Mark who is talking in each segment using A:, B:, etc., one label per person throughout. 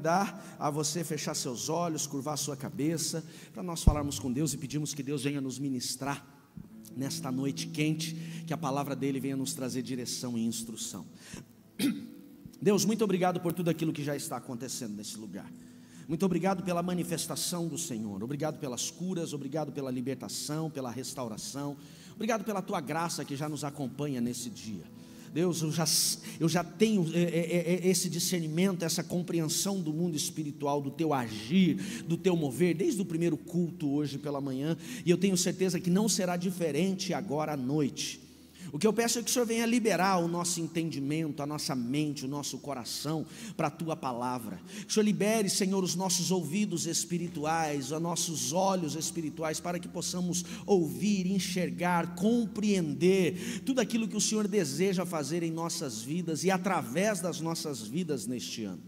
A: convidar a você fechar seus olhos, curvar sua cabeça, para nós falarmos com Deus e pedirmos que Deus venha nos ministrar nesta noite quente, que a palavra dele venha nos trazer direção e instrução. Deus, muito obrigado por tudo aquilo que já está acontecendo nesse lugar. Muito obrigado pela manifestação do Senhor, obrigado pelas curas, obrigado pela libertação, pela restauração, obrigado pela tua graça que já nos acompanha nesse dia. Deus, eu já tenho esse discernimento, essa compreensão do mundo espiritual, do teu agir, do teu mover, desde o primeiro culto hoje pela manhã, e eu tenho certeza que não será diferente agora à noite. O que eu peço é que o Senhor venha liberar o nosso entendimento, a nossa mente, o nosso coração para a Tua Palavra. Que o Senhor libere, Senhor, os nossos ouvidos espirituais, os nossos olhos espirituais, para que possamos ouvir, enxergar, compreender tudo aquilo que o Senhor deseja fazer em nossas vidas e através das nossas vidas neste ano.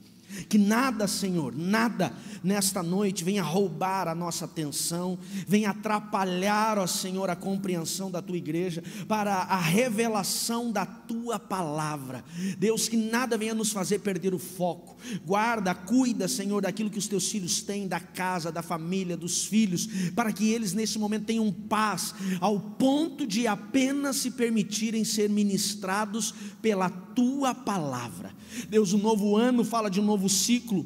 A: Que nada, Senhor, nada nesta noite venha roubar a nossa atenção, venha atrapalhar, ó Senhor, a compreensão da Tua igreja, para a revelação da Tua palavra. Deus, que nada venha nos fazer perder o foco. Guarda, cuida, Senhor, daquilo que os Teus filhos têm, da casa, da família, dos filhos, para que eles nesse momento tenham paz, ao ponto de apenas se permitirem ser ministrados pela Tua palavra. Deus, o novo ano fala de um novo ciclo,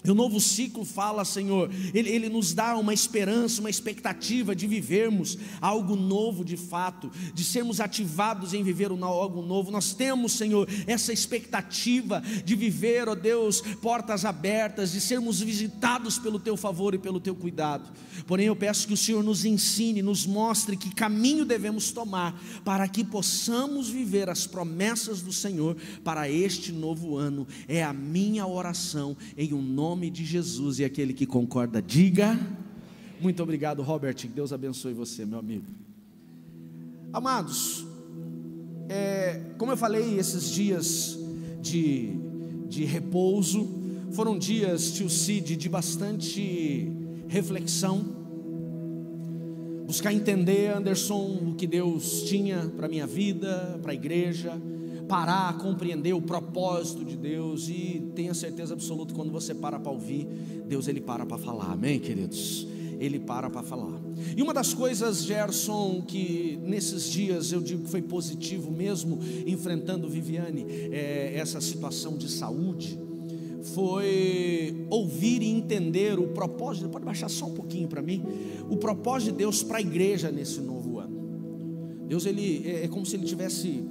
A: e o novo ciclo fala, Senhor, Ele nos dá uma esperança, uma expectativa de vivermos algo novo de fato, de sermos ativados em viver algo novo. Nós temos, Senhor, essa expectativa de viver, ó Deus, portas abertas, de sermos visitados pelo Teu favor e pelo Teu cuidado. Porém eu peço que o Senhor nos ensine, nos mostre que caminho devemos tomar, para que possamos viver as promessas do Senhor para este novo ano. É a minha oração, em um nome de Jesus, e aquele que concorda, diga. Muito obrigado, Robert, que Deus abençoe você, meu amigo. Amados, como eu falei, esses dias de repouso foram dias, tio Cid, de bastante reflexão, buscar entender, Anderson, o que Deus tinha para a minha vida, para a igreja, parar, compreender o propósito de Deus. E tenha certeza absoluta, quando você para ouvir Deus, Ele para falar, amém, queridos? Ele para falar. E uma das coisas, Gerson, que nesses dias eu digo que foi positivo mesmo, enfrentando, Viviane, essa situação de saúde, foi ouvir e entender o propósito. Pode baixar só um pouquinho para mim? O propósito de Deus para a igreja nesse novo ano. Deus, Ele é como se Ele tivesse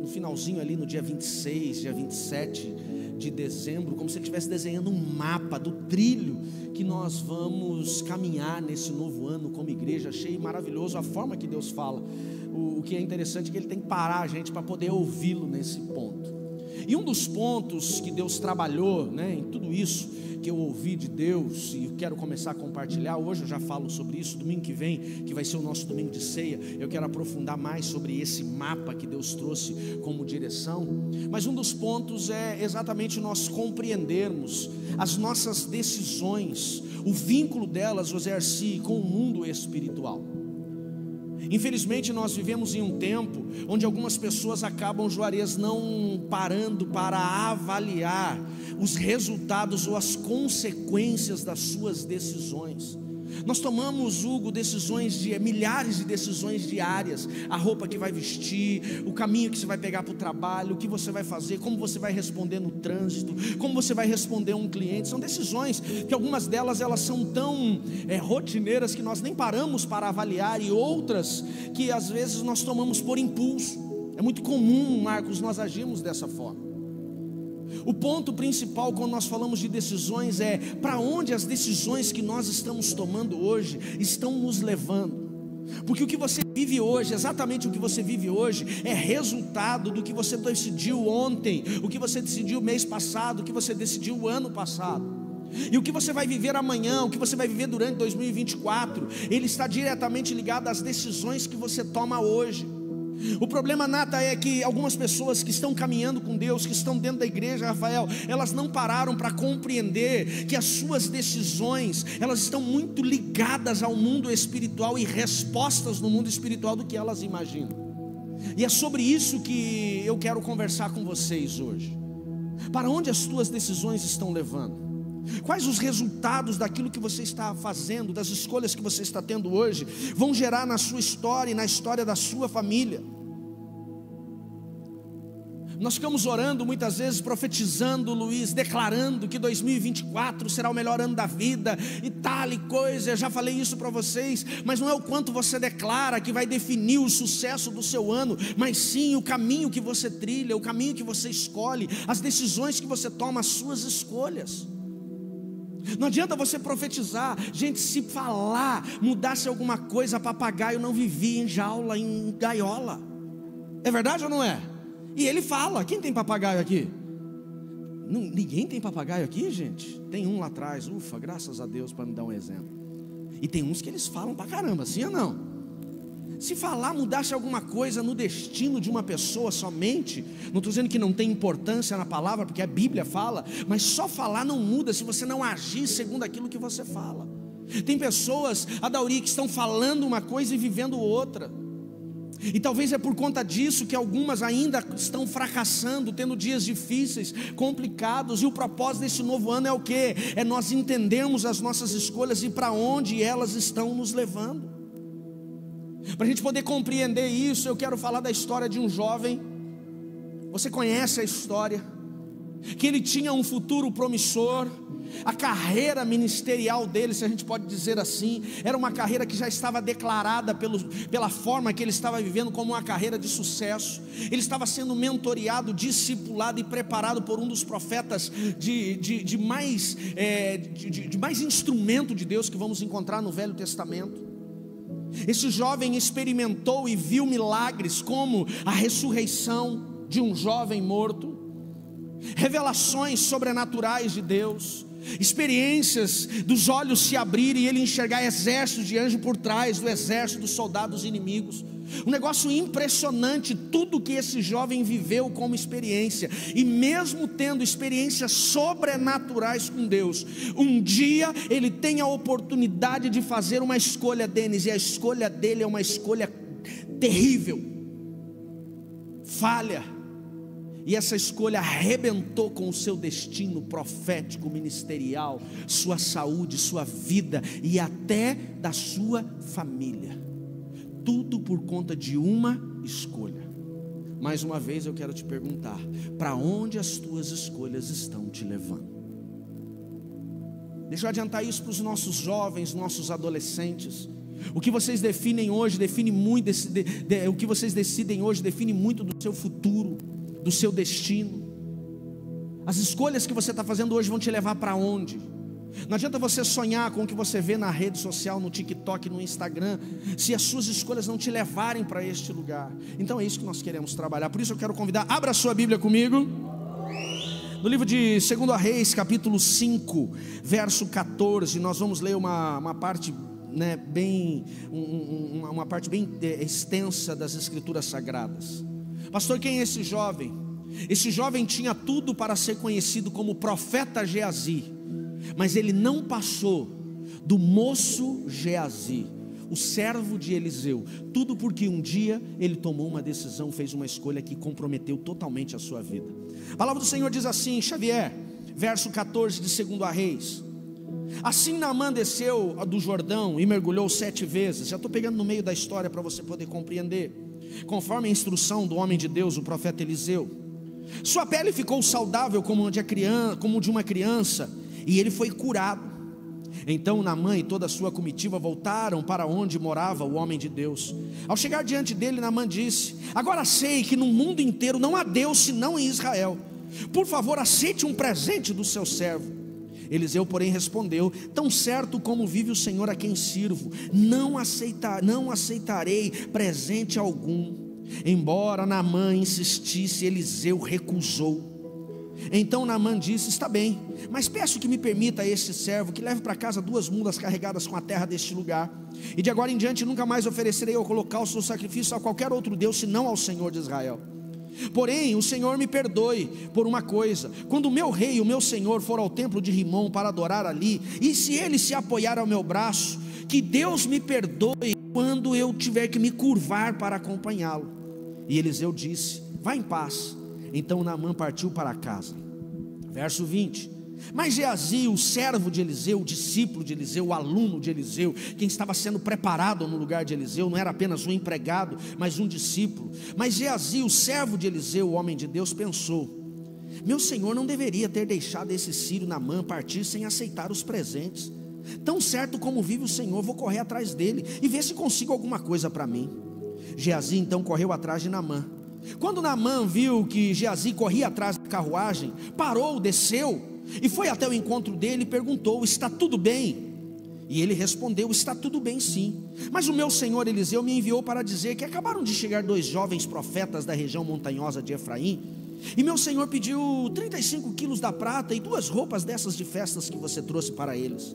A: no finalzinho ali, no dia 26, dia 27 de dezembro, como se Ele estivesse desenhando um mapa do trilho que nós vamos caminhar nesse novo ano como igreja. Achei maravilhoso a forma que Deus fala. O que é interessante é que Ele tem que parar a gente para poder ouvi-lo nesse ponto. E um dos pontos que Deus trabalhou, em tudo isso que eu ouvi de Deus, e eu quero começar a compartilhar, hoje eu já falo sobre isso, domingo que vem, que vai ser o nosso domingo de ceia, eu quero aprofundar mais sobre esse mapa que Deus trouxe como direção. Mas um dos pontos é exatamente nós compreendermos as nossas decisões, o vínculo delas, José Arci, com o mundo espiritual. Infelizmente nós vivemos em um tempo onde algumas pessoas acabam, Juarez, não parando para avaliar os resultados ou as consequências das suas decisões. Nós tomamos, Hugo, milhares de decisões diárias: a roupa que vai vestir, o caminho que você vai pegar para o trabalho, o que você vai fazer, como você vai responder no trânsito, como você vai responder a um cliente. São decisões que algumas delas elas são tão rotineiras que nós nem paramos para avaliar, e outras que às vezes nós tomamos por impulso. É muito comum, Marcos, nós agimos dessa forma. O ponto principal quando nós falamos de decisões é para onde as decisões que nós estamos tomando hoje estão nos levando. Porque o que você vive hoje, exatamente o que você vive hoje, é resultado do que você decidiu ontem, o que você decidiu mês passado, o que você decidiu o ano passado. E o que você vai viver amanhã, o que você vai viver durante 2024, ele está diretamente ligado às decisões que você toma hoje. O problema, Nata, é que algumas pessoas que estão caminhando com Deus, que estão dentro da igreja, Rafael, elas não pararam para compreender que as suas decisões, elas estão muito ligadas ao mundo espiritual e respostas no mundo espiritual do que elas imaginam. E é sobre isso que eu quero conversar com vocês hoje. Para onde as tuas decisões estão levando? Quais os resultados daquilo que você está fazendo, das escolhas que você está tendo hoje, vão gerar na sua história e na história da sua família? Nós ficamos orando muitas vezes, profetizando, Luiz, declarando que 2024 será o melhor ano da vida e tal e coisa. Eu já falei isso para vocês, mas não é o quanto você declara que vai definir o sucesso do seu ano, mas sim o caminho que você trilha, o caminho que você escolhe, as decisões que você toma, as suas escolhas. Não adianta você profetizar, gente, se falar, mudasse alguma coisa, papagaio não vivia em jaula, em gaiola. É verdade ou não é? E ele fala. Quem tem papagaio aqui? Ninguém tem papagaio aqui, gente? Tem um lá atrás, ufa, graças a Deus, para me dar um exemplo. E tem uns que eles falam pra caramba, sim ou não? Se falar, mudasse alguma coisa no destino de uma pessoa somente, não estou dizendo que não tem importância na palavra, porque a Bíblia fala, mas só falar não muda se você não agir segundo aquilo que você fala. Tem pessoas, Adauri, que estão falando uma coisa e vivendo outra. E talvez é por conta disso que algumas ainda estão fracassando, tendo dias difíceis, complicados. E o propósito desse novo ano é o quê? É nós entendermos as nossas escolhas e para onde elas estão nos levando. Para a gente poder compreender isso, eu quero falar da história de um jovem. Você conhece a história? Que ele tinha um futuro promissor. A carreira ministerial dele, se a gente pode dizer assim, era uma carreira que já estava declarada pela forma que ele estava vivendo como uma carreira de sucesso. Ele estava sendo mentoreado, discipulado e preparado por um dos profetas de mais instrumento de Deus que vamos encontrar no Velho Testamento. Esse jovem experimentou e viu milagres como a ressurreição de um jovem morto, revelações sobrenaturais de Deus, experiências dos olhos se abrirem e ele enxergar exércitos de anjos por trás do exército dos soldados inimigos. Um negócio impressionante, tudo que esse jovem viveu como experiência. E mesmo tendo experiências sobrenaturais com Deus, um dia ele tem a oportunidade de fazer uma escolha, Denis, e a escolha dele é uma escolha terrível, falha. E essa escolha arrebentou com o seu destino profético, ministerial, sua saúde, sua vida e até da sua família. Tudo por conta de uma escolha. Mais uma vez eu quero te perguntar: para onde as tuas escolhas estão te levando? Deixa eu adiantar isso para os nossos jovens, nossos adolescentes. O que vocês definem hoje define muito, o que vocês decidem hoje define muito do seu futuro, do seu destino. As escolhas que você está fazendo hoje vão te levar para onde? Não adianta você sonhar com o que você vê na rede social, no TikTok, no Instagram, se as suas escolhas não te levarem para este lugar. Então é isso que nós queremos trabalhar. Por isso eu quero convidar, abra a sua Bíblia comigo no livro de 2 Reis, capítulo 5, verso 14. Nós vamos ler uma parte, uma parte bem extensa das Escrituras Sagradas. Pastor, quem é esse jovem? Esse jovem tinha tudo para ser conhecido como profeta Geazi, mas ele não passou do moço Geazi, o servo de Eliseu. Tudo porque um dia ele tomou uma decisão, fez uma escolha que comprometeu totalmente a sua vida. A palavra do Senhor diz assim, Xavier, verso 14 de 2 Reis: assim Naamã desceu do Jordão e mergulhou 7 vezes. Já estou pegando no meio da história para você poder compreender. Conforme a instrução do homem de Deus, o profeta Eliseu, sua pele ficou saudável como de uma criança, e ele foi curado. Então Naamã e toda a sua comitiva voltaram para onde morava o homem de Deus. Ao chegar diante dele, Naamã disse: agora sei que no mundo inteiro não há Deus senão em Israel. Por favor, aceite um presente do seu servo. Eliseu, porém, respondeu: tão certo como vive o Senhor a quem sirvo, não aceitarei presente algum. Embora Naamã insistisse, Eliseu recusou. Então Naamã disse: está bem, mas peço que me permita a este servo que leve para casa 2 mulas carregadas com a terra deste lugar, e de agora em diante nunca mais oferecerei holocausto ou sacrifício a qualquer outro Deus senão ao Senhor de Israel. Porém o Senhor me perdoe por uma coisa: quando o meu rei e o meu senhor for ao templo de Rimom para adorar ali, e se ele se apoiar ao meu braço, que Deus me perdoe quando eu tiver que me curvar para acompanhá-lo. E Eliseu disse: vá em paz. Então Naamã partiu para casa. Verso 20: Mas Geazi, o servo de Eliseu, o discípulo de Eliseu, o aluno de Eliseu, quem estava sendo preparado no lugar de Eliseu, não era apenas um empregado, mas um discípulo. Mas Geazi, o servo de Eliseu, o homem de Deus, pensou: meu senhor não deveria ter deixado esse sírio Naamã partir sem aceitar os presentes. Tão certo como vive o Senhor, vou correr atrás dele e ver se consigo alguma coisa para mim. Geazi então correu atrás de Naamã. Quando Naamã viu que Geazi corria atrás da carruagem, parou, desceu e foi até o encontro dele e perguntou: está tudo bem? E ele respondeu: está tudo bem sim, mas o meu senhor Eliseu me enviou para dizer que acabaram de chegar 2 jovens profetas da região montanhosa de Efraim, e meu senhor pediu 35 quilos da prata e 2 roupas dessas de festas que você trouxe para eles.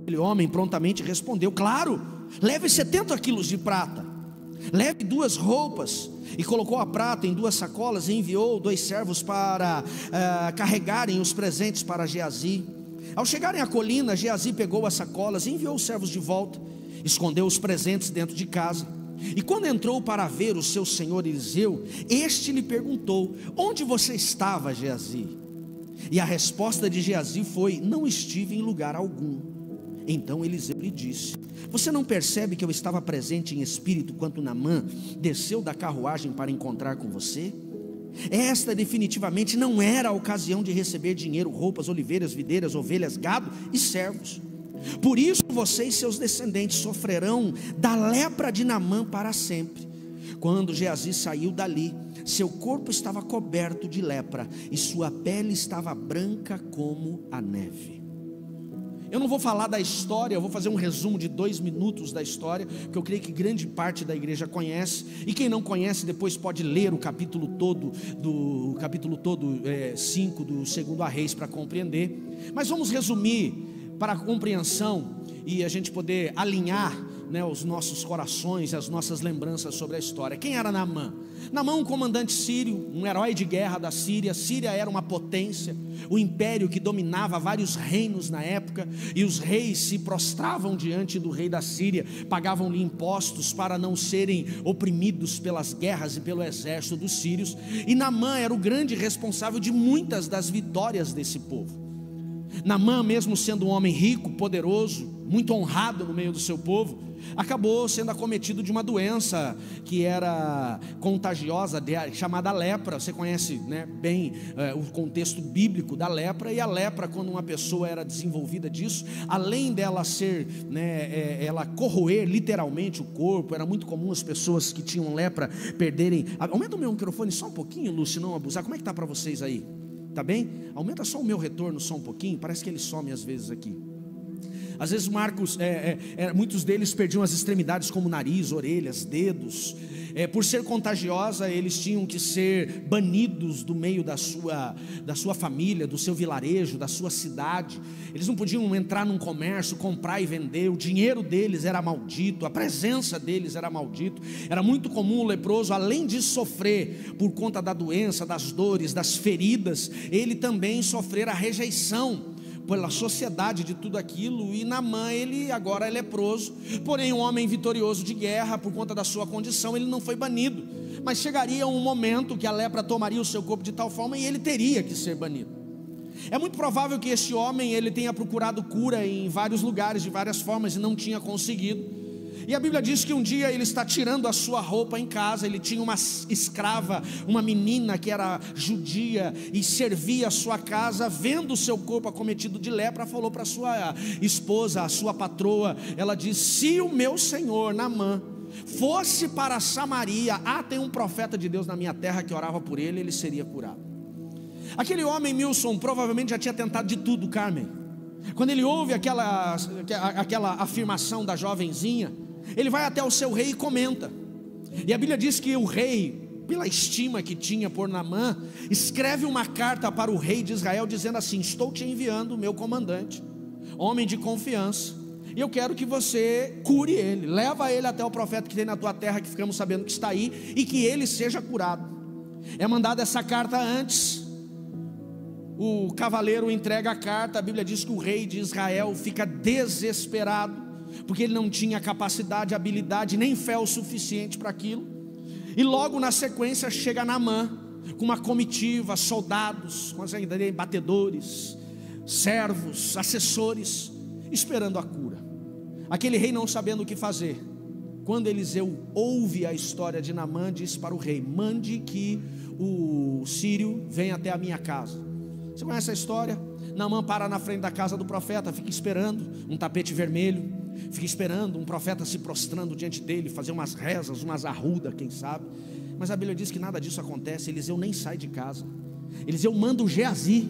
A: Aquele homem prontamente respondeu: claro, leve 70 quilos de prata, leve 2 roupas. E colocou a prata em 2 sacolas e enviou 2 servos para carregarem os presentes para Geazi. Ao chegarem à colina, Geazi pegou as sacolas e enviou os servos de volta, escondeu os presentes dentro de casa. E quando entrou para ver o seu senhor Eliseu, este lhe perguntou: onde você estava, Geazi? E a resposta de Geazi foi: não estive em lugar algum. Então Eliseu lhe disse: você não percebe que eu estava presente em espírito quando Naamã desceu da carruagem para encontrar com você? Esta definitivamente não era a ocasião de receber dinheiro, roupas, oliveiras, videiras, ovelhas, gado e servos. Por isso você e seus descendentes sofrerão da lepra de Naamã para sempre. Quando Geazi saiu dali, seu corpo estava coberto de lepra e sua pele estava branca como a neve. Eu não vou falar da história, eu vou fazer um resumo de 2 minutos da história, que eu creio que grande parte da igreja conhece, e quem não conhece depois pode ler o capítulo todo, 5 do 2º Reis para compreender. Mas vamos resumir para a compreensão e a gente poder alinhar, né, os nossos corações, as nossas lembranças sobre a história. Quem era Naamã? Naamã, um comandante sírio, um herói de guerra da Síria. Síria era uma potência, o império que dominava vários reinos na época, e os reis se prostravam diante do rei da Síria, pagavam-lhe impostos para não serem oprimidos pelas guerras e pelo exército dos sírios. E Naamã era o grande responsável de muitas das vitórias desse povo. Naamã, mesmo sendo um homem rico, poderoso, muito honrado no meio do seu povo, acabou sendo acometido de uma doença que era contagiosa, chamada lepra. Você conhece, né, bem o contexto bíblico da lepra. E a lepra, quando uma pessoa era desenvolvida disso, além dela ser, né, ela corroer literalmente o corpo, era muito comum as pessoas que tinham lepra perderem. Aumenta o meu microfone só um pouquinho, Lúcio, não abusar. Como é que está para vocês aí? Tá bem? Aumenta só o meu retorno só um pouquinho. Parece que ele some às vezes aqui. Às vezes muitos deles perdiam as extremidades, como nariz, orelhas, dedos. Por ser contagiosa, eles tinham que ser banidos do meio da sua família, do seu vilarejo, da sua cidade. Eles não podiam entrar num comércio, comprar e vender. O dinheiro deles era maldito, a presença deles era maldito. Era muito comum o leproso, além de sofrer por conta da doença, das dores, das feridas, ele também sofrer a rejeição pela sociedade de tudo aquilo. E Naamã, ele agora é leproso, porém um homem vitorioso de guerra. Por conta da sua condição, ele não foi banido, mas chegaria um momento que a lepra tomaria o seu corpo de tal forma e ele teria que ser banido. É muito provável que este homem, ele tenha procurado cura em vários lugares, de várias formas, e não tinha conseguido. E a Bíblia diz que um dia ele está tirando a sua roupa em casa. Ele tinha uma escrava, uma menina que era judia e servia a sua casa. Vendo o seu corpo acometido de lepra, falou para sua esposa, a sua patroa. Ela disse: se o meu senhor Naamã fosse para Samaria, tem um profeta de Deus na minha terra que orava por ele, ele seria curado. Aquele homem, Milson, provavelmente já tinha tentado de tudo, Carmen. Quando ele ouve aquela afirmação da jovenzinha, ele vai até o seu rei e comenta. E a Bíblia diz que o rei, pela estima que tinha por Naamã, escreve uma carta para o rei de Israel dizendo assim: estou te enviando o meu comandante, homem de confiança, e eu quero que você cure ele. Leva ele até o profeta que tem na tua terra, que ficamos sabendo que está aí, e que ele seja curado. É mandada essa carta antes. O cavaleiro entrega a carta. A Bíblia diz que o rei de Israel fica desesperado, porque ele não tinha capacidade, habilidade, nem fé o suficiente para aquilo. E logo na sequência chega Naamã com uma comitiva, soldados, batedores, servos, assessores, esperando a cura. Aquele rei não sabendo o que fazer. Quando Eliseu ouve a história de Naamã, diz para o rei: mande que o sírio venha até a minha casa. Você conhece a história? Naamã para na frente da casa do profeta, fica esperando um tapete vermelho, fica esperando um profeta se prostrando diante dele, fazer umas rezas, umas arrudas, quem sabe. Mas a Bíblia diz que nada disso acontece. Eliseu nem sai de casa. Eliseu manda o Geazi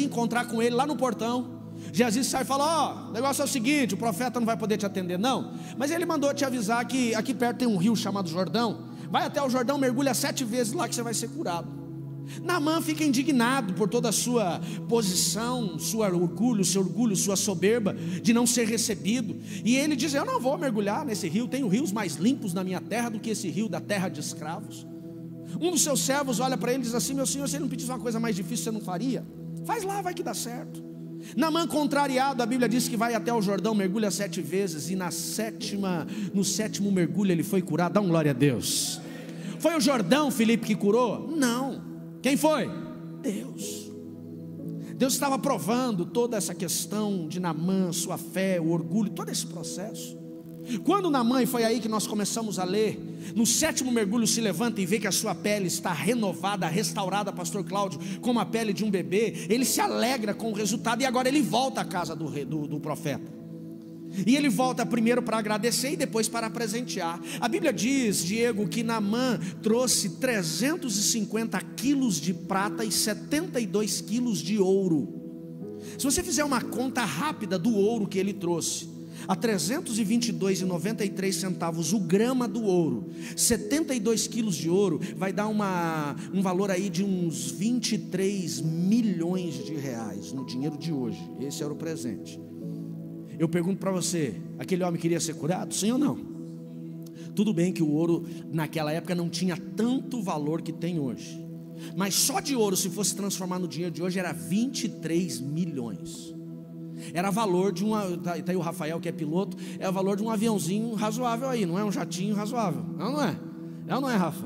A: encontrar com ele lá no portão. Geazi sai e fala: o negócio é o seguinte, o profeta não vai poder te atender não, mas ele mandou te avisar que aqui perto tem um rio chamado Jordão, vai até o Jordão, mergulha 7 vezes lá que você vai ser curado. Naamã fica indignado por toda a sua posição, seu orgulho, sua soberba de não ser recebido, e ele diz: eu não vou mergulhar nesse rio, tenho rios mais limpos na minha terra do que esse rio da terra de escravos. Um dos seus servos olha para ele e diz assim: meu senhor, se ele não pedisse uma coisa mais difícil, você não faria? Faz lá, vai que dá certo. Naamã, contrariado, a Bíblia diz que vai até o Jordão, mergulha 7 vezes, e no sétimo mergulho ele foi curado. Dá um glória a Deus. Foi o Jordão, Filipe, que curou? Não. Quem foi? Deus. Deus estava provando toda essa questão de Naamã, sua fé, o orgulho, todo esse processo. Quando Naamã, e foi aí que nós começamos a ler, no 7º mergulho se levanta e vê que a sua pele está renovada, restaurada, pastor Cláudio, como a pele de um bebê, ele se alegra com o resultado, e agora ele volta à casa do profeta. E ele volta primeiro para agradecer e depois para presentear. A Bíblia diz, Diego, que Naamã trouxe 350 quilos de prata e 72 quilos de ouro. Se você fizer uma conta rápida do ouro que ele trouxe, a 322,93 centavos o grama do ouro, 72 quilos de ouro, vai dar um valor aí de uns 23 milhões de reais no dinheiro de hoje. Esse era o presente. Eu pergunto para você, aquele homem queria ser curado? Sim ou não? Tudo bem que o ouro naquela época não tinha tanto valor que tem hoje, mas só de ouro, se fosse transformar no dinheiro de hoje, era 23 milhões. Era valor de tá aí o Rafael que é piloto, é o valor de um aviãozinho razoável aí, não é um jatinho razoável, não é? É ou não é, Rafa?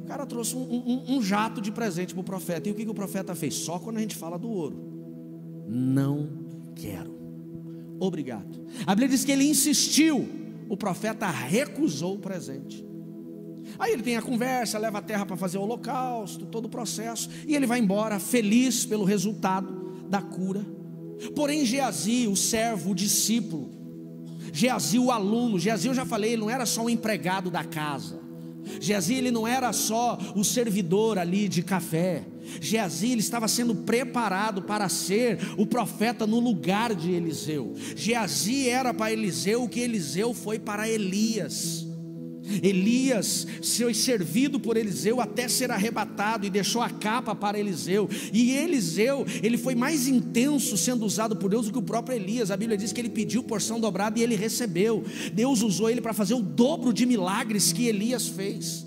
A: O cara trouxe um jato de presente para o profeta. E o que o profeta fez? Só quando a gente fala do ouro: não quero, obrigado. A Bíblia diz que ele insistiu, o profeta recusou o presente. Aí ele tem a conversa, leva a terra para fazer o holocausto, todo o processo, e ele vai embora feliz pelo resultado da cura. Porém Geazi, o servo, o discípulo, Geazi, o aluno, Geazi, eu já falei, ele não era só um empregado da casa. Geazi, ele não era só o servidor ali de café. Geazi, ele estava sendo preparado para ser o profeta no lugar de Eliseu. Geazi era para Eliseu o que Eliseu foi para Elias. Elias foi servido por Eliseu até ser arrebatado e deixou a capa para Eliseu. E Eliseu, ele foi mais intenso sendo usado por Deus do que o próprio Elias. A Bíblia diz que ele pediu porção dobrada e ele recebeu. Deus usou ele para fazer o dobro de milagres que Elias fez.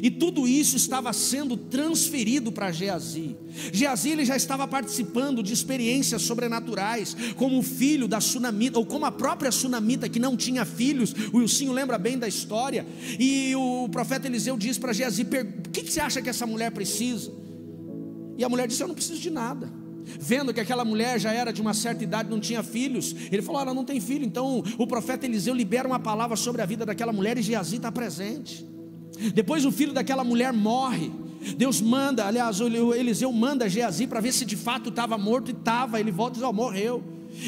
A: E tudo isso estava sendo transferido para Geazi. Geazi, ele já estava participando de experiências sobrenaturais, como o filho da sunamita, ou como a própria sunamita que não tinha filhos. O Wilsinho lembra bem da história. E o profeta Eliseu diz para Geazi: o que você acha que essa mulher precisa? E a mulher disse: eu não preciso de nada. Vendo que aquela mulher já era de uma certa idade, não tinha filhos, ele falou: ela não tem filho. Então o profeta Eliseu libera uma palavra sobre a vida daquela mulher e Geazi está presente. Depois o filho daquela mulher morre. Deus manda, aliás, o Eliseu manda Geazi para ver se de fato estava morto, e estava. Ele volta e diz: morreu.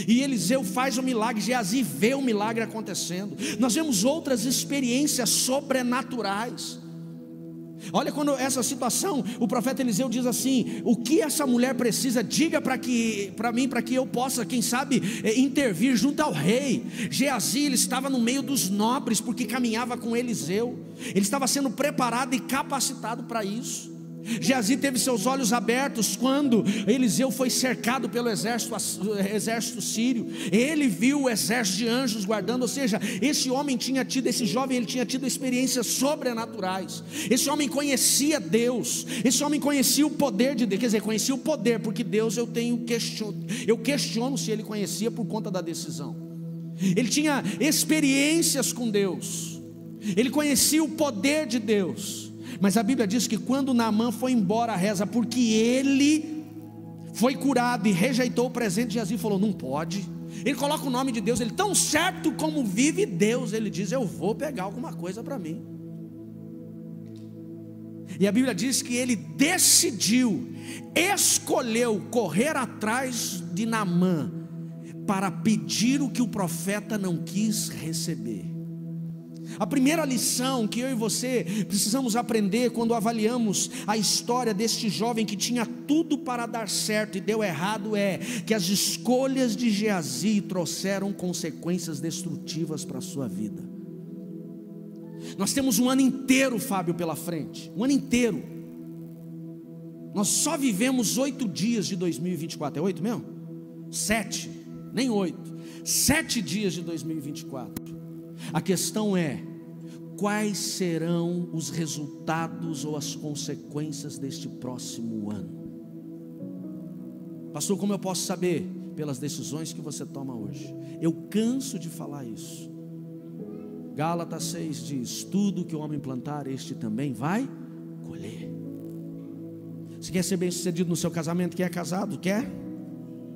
A: E Eliseu faz o milagre, Geazi vê o milagre acontecendo. Nós vemos outras experiências sobrenaturais. Olha, quando essa situação, o profeta Eliseu diz assim: o que essa mulher precisa, diga para mim, para que eu possa, quem sabe, intervir junto ao rei. Geazi, ele estava no meio dos nobres, porque caminhava com Eliseu. Ele estava sendo preparado e capacitado para isso. Geazi teve seus olhos abertos quando Eliseu foi cercado pelo exército sírio. Ele viu o exército de anjos guardando. Ou seja, esse jovem, ele tinha tido experiências sobrenaturais. Esse homem conhecia Deus. Esse homem conhecia o poder de Deus. Quer dizer, conhecia o poder, porque Deus eu questiono se ele conhecia por conta da decisão. Ele tinha experiências com Deus. Ele conhecia o poder de Deus. Mas a Bíblia diz que quando Naamã foi embora, reza, porque ele foi curado e rejeitou o presente de Geazi, falou: não pode. Ele coloca o nome de Deus, ele, tão certo como vive Deus, ele diz: eu vou pegar alguma coisa para mim. E a Bíblia diz que ele decidiu, escolheu correr atrás de Naamã, para pedir o que o profeta não quis receber. A primeira lição que eu e você precisamos aprender quando avaliamos a história deste jovem que tinha tudo para dar certo e deu errado, é que as escolhas de Geazi trouxeram consequências destrutivas para a sua vida. Nós temos um ano inteiro, Fábio, pela frente, um ano inteiro. Nós só vivemos 8 dias de 2024, é 8 mesmo? 7, nem 8, 7 dias de 2024. A questão é: quais serão os resultados ou as consequências deste próximo ano? Pastor, como eu posso saber? Pelas decisões que você toma hoje. Eu canso de falar isso. Gálatas 6 diz: tudo que o homem plantar, este também vai colher. Você quer ser bem sucedido no seu casamento? Quem é casado? Quer?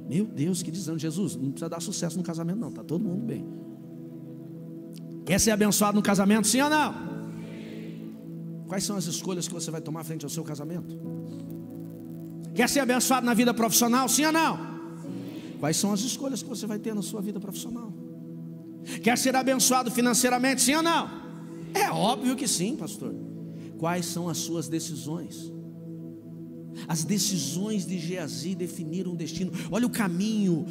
A: Meu Deus, que desânimo. Jesus, não precisa dar sucesso no casamento não, está todo mundo bem. Quer ser abençoado no casamento, sim ou não? Quais são as escolhas que você vai tomar frente ao seu casamento? Quer ser abençoado na vida profissional, sim ou não? Quais são as escolhas que você vai ter na sua vida profissional? Quer ser abençoado financeiramente, sim ou não? É óbvio que sim, pastor. Quais são as suas decisões? As decisões de Geazi definiram o destino. Olha o caminho,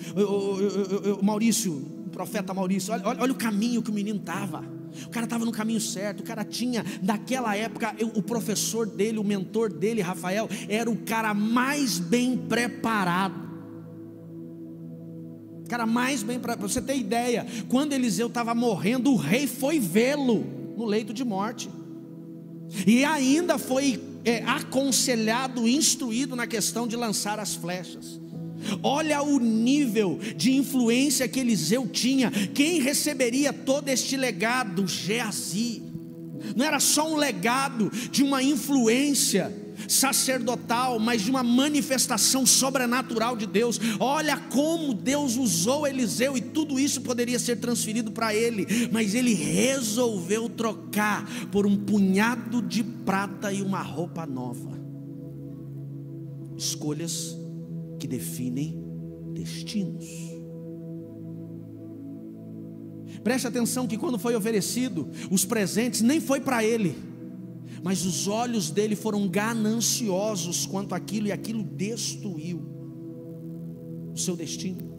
A: Maurício, o profeta Maurício, olha o caminho que o menino estava. O cara estava no caminho certo. O cara tinha, naquela época, o professor dele, o mentor dele, Rafael, era o cara mais bem preparado. Cara mais bem preparado. Para você ter ideia, quando Eliseu estava morrendo, o rei foi vê-lo no leito de morte. E ainda foi aconselhado, instruído na questão de lançar as flechas. Olha o nível de influência que Eliseu tinha. Quem receberia todo este legado? Geazi. Não era só um legado de uma influência sacerdotal, mas de uma manifestação sobrenatural de Deus. Olha como Deus usou Eliseu, e tudo isso poderia ser transferido para ele, mas ele resolveu trocar por um punhado de prata e uma roupa nova. Escolhas que definem destinos. Preste atenção que quando foi oferecido os presentes, nem foi para ele, mas os olhos dele foram gananciosos quanto àquilo, e aquilo destruiu o seu destino.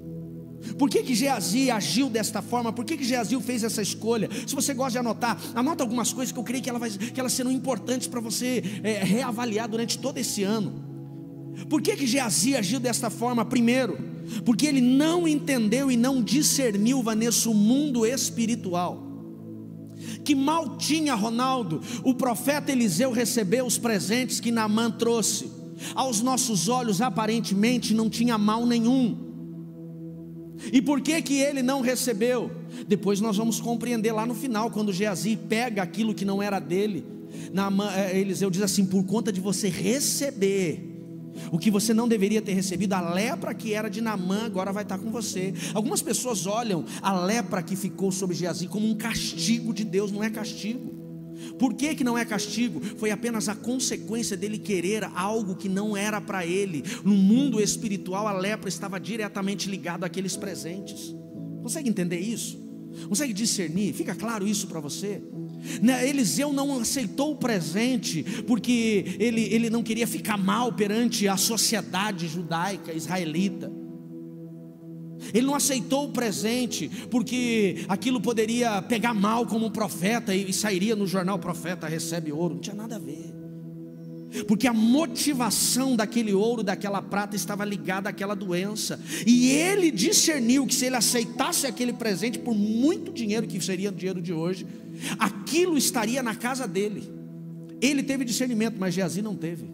A: Por que Geazi agiu desta forma? Por que Geazi fez essa escolha? Se você gosta de anotar, anota algumas coisas que eu creio que elas serão importantes para você reavaliar durante todo esse ano. Por que Geazi agiu desta forma? Primeiro, porque ele não entendeu e não discerniu, Vanessa, o mundo espiritual. Que mal tinha, Ronaldo, o profeta Eliseu recebeu os presentes que Naamã trouxe. Aos nossos olhos aparentemente não tinha mal nenhum. E por que ele não recebeu? Depois nós vamos compreender lá no final, quando Geazi pega aquilo que não era dele. Eliseu diz assim: por conta de você receber o que você não deveria ter recebido, a lepra que era de Naamã agora vai estar com você. Algumas pessoas olham a lepra que ficou sobre Geazi como um castigo de Deus. Não é castigo. Por que não é castigo? Foi apenas a consequência dele querer algo que não era para ele. No mundo espiritual, a lepra estava diretamente ligada àqueles presentes. Consegue entender isso? Consegue discernir? Fica claro isso para você? Eliseu não aceitou o presente porque ele não queria ficar mal perante a sociedade judaica, israelita. Ele não aceitou o presente porque aquilo poderia pegar mal como um profeta e sairia no jornal: profeta recebe ouro. Não tinha nada a ver. Porque a motivação daquele ouro, daquela prata estava ligada àquela doença. E ele discerniu que se ele aceitasse aquele presente, por muito dinheiro que seria o dinheiro de hoje, aquilo estaria na casa dele. Ele teve discernimento, mas Geazi não teve.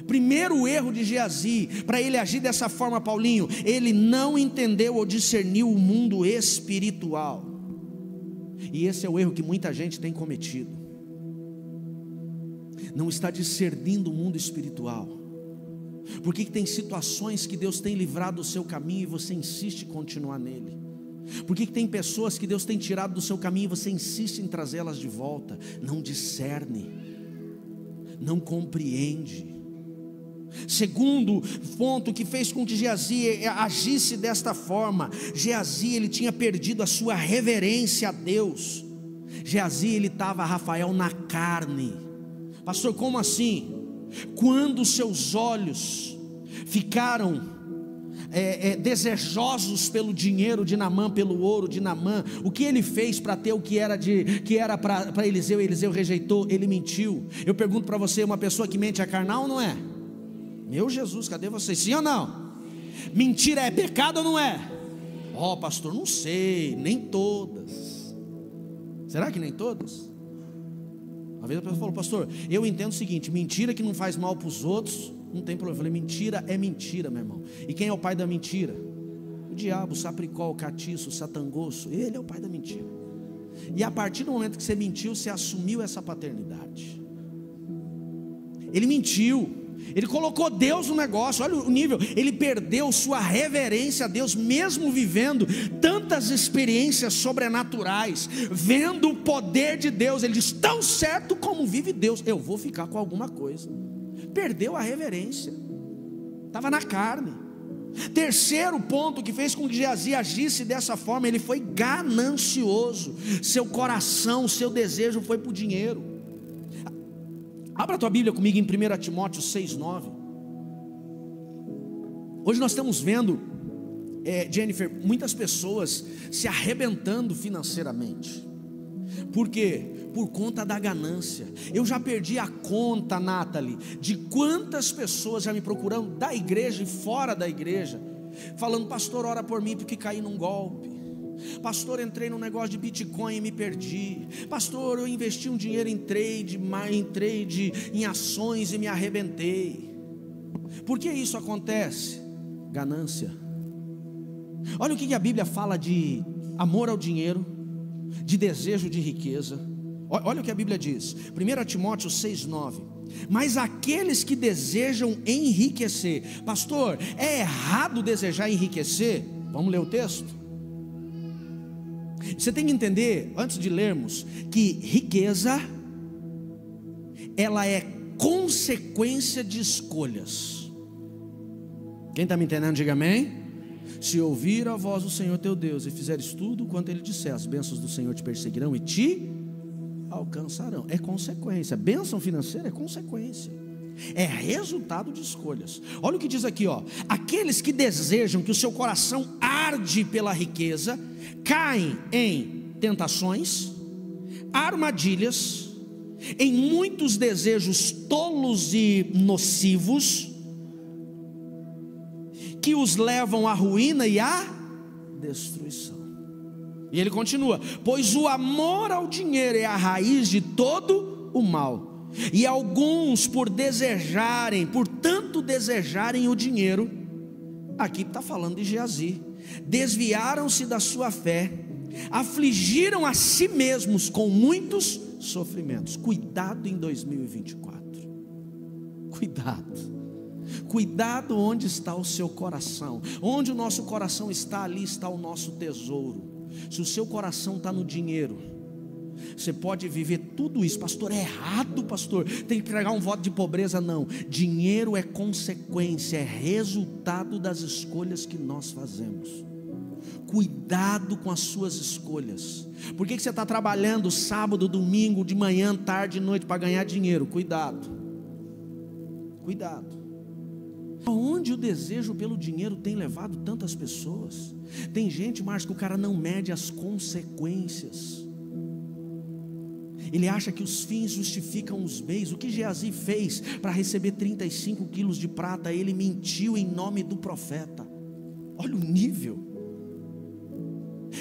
A: Primeiro erro de Geazi, para ele agir dessa forma, Paulinho, ele não entendeu ou discerniu o mundo espiritual. E esse é o erro que muita gente tem cometido. Não está discernindo o mundo espiritual. Por que tem situações que Deus tem livrado do seu caminho e você insiste em continuar nele? Por que tem pessoas que Deus tem tirado do seu caminho e você insiste em trazê-las de volta? Não discerne, não compreende. Segundo ponto que fez com que Geazi agisse desta forma: Geazi, ele tinha perdido a sua reverência a Deus. Geazi, ele estava, Rafael, na carne. Pastor, como assim? Quando seus olhos ficaram desejosos pelo dinheiro de Naamã, pelo ouro de Naamã, o que ele fez para ter o que era para Eliseu? Eliseu rejeitou, ele mentiu. Eu pergunto para você, uma pessoa que mente é carnal ou não é? Meu Jesus, cadê vocês? Sim ou não? Mentira é pecado ou não é? Ó, pastor, não sei, nem todas. Será que nem todas? Uma vez a pessoa falou: pastor, eu entendo o seguinte, mentira que não faz mal para os outros, não tem problema. Eu falei: mentira é mentira, meu irmão. E quem é o pai da mentira? O diabo, o sapricol, o catiço, o satangoso. Ele é o pai da mentira. E a partir do momento que você mentiu, você assumiu essa paternidade. Ele mentiu, ele colocou Deus no negócio. Olha o nível, ele perdeu sua reverência a Deus, mesmo vivendo tantas experiências sobrenaturais, vendo o poder de Deus. Ele diz: tão certo como vive Deus, eu vou ficar com alguma coisa. Perdeu a reverência, estava na carne. Terceiro ponto que fez com que Geazi agisse dessa forma: ele foi ganancioso. Seu coração, seu desejo foi para o dinheiro. Abra a tua Bíblia comigo em 1 Timóteo 6,9. Hoje nós estamos vendo, Jennifer, muitas pessoas se arrebentando financeiramente. Por quê? Por conta da ganância. Eu já perdi a conta, Nathalie, de quantas pessoas já me procuram da igreja e fora da igreja, falando: pastor, ora por mim porque caí num golpe. Pastor, entrei num negócio de Bitcoin e me perdi. Pastor, eu investi um dinheiro em trade, em ações e me arrebentei. Por que isso acontece? Ganância. Olha o que a Bíblia fala de amor ao dinheiro, de desejo de riqueza. Olha o que a Bíblia diz, 1 Timóteo 6,9. Mas aqueles que desejam enriquecer. Pastor, é errado desejar enriquecer? Vamos ler o texto? Você tem que entender, antes de lermos, que riqueza, ela é consequência de escolhas. Quem está me entendendo, diga amém. Se ouvir a voz do Senhor teu Deus e fizeres tudo quanto Ele disser, as bênçãos do Senhor te perseguirão e te alcançarão. É consequência. Bênção financeira é consequência, é resultado de escolhas. Olha o que diz aqui, ó: aqueles que desejam, que o seu coração arde pela riqueza, caem em tentações, armadilhas, em muitos desejos tolos e nocivos, que os levam à ruína e à destruição. E ele continua: pois o amor ao dinheiro é a raiz de todo o mal, e alguns, por tanto desejarem o dinheiro, aqui está falando de Geazi, desviaram-se da sua fé, afligiram a si mesmos com muitos sofrimentos. Cuidado em 2024, cuidado onde está o seu coração. Onde o nosso coração está, ali está o nosso tesouro. Se o seu coração está no dinheiro, você pode viver tudo isso. Pastor, é errado, pastor, tem que entregar um voto de pobreza. Não, dinheiro é consequência, é resultado das escolhas que nós fazemos. Cuidado com as suas escolhas. Por que você está trabalhando sábado, domingo, de manhã, tarde e noite para ganhar dinheiro? Cuidado. Aonde o desejo pelo dinheiro tem levado tantas pessoas? Tem gente, Márcio, que o cara não mede as consequências. Ele acha que os fins justificam os meios. O que Geazi fez para receber 35 quilos de prata? Ele mentiu em nome do profeta. Olha o nível.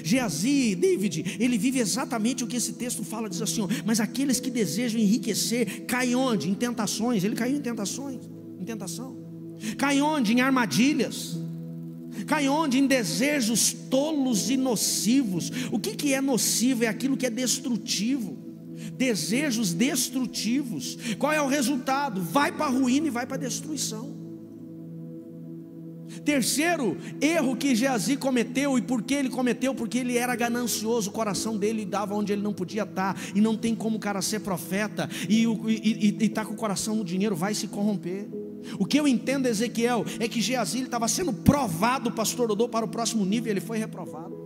A: Geazi, David, ele vive exatamente o que esse texto fala. Diz assim, ó: mas aqueles que desejam enriquecer caem onde? Em tentações. Ele caiu em tentação. Cai onde? Em armadilhas. Cai onde? Em desejos tolos e nocivos. O que é nocivo? É aquilo que é destrutivo. Desejos destrutivos. Qual é o resultado? Vai para a ruína e vai para a destruição. Terceiro erro que Geazi cometeu, e por que ele cometeu? Porque ele era ganancioso, o coração dele dava onde ele não podia estar, e não tem como o cara ser profeta, e estar com o coração no dinheiro, vai se corromper. O que eu entendo, Ezequiel, é que Geazi estava sendo provado, pastor Odô, para o próximo nível, e ele foi reprovado.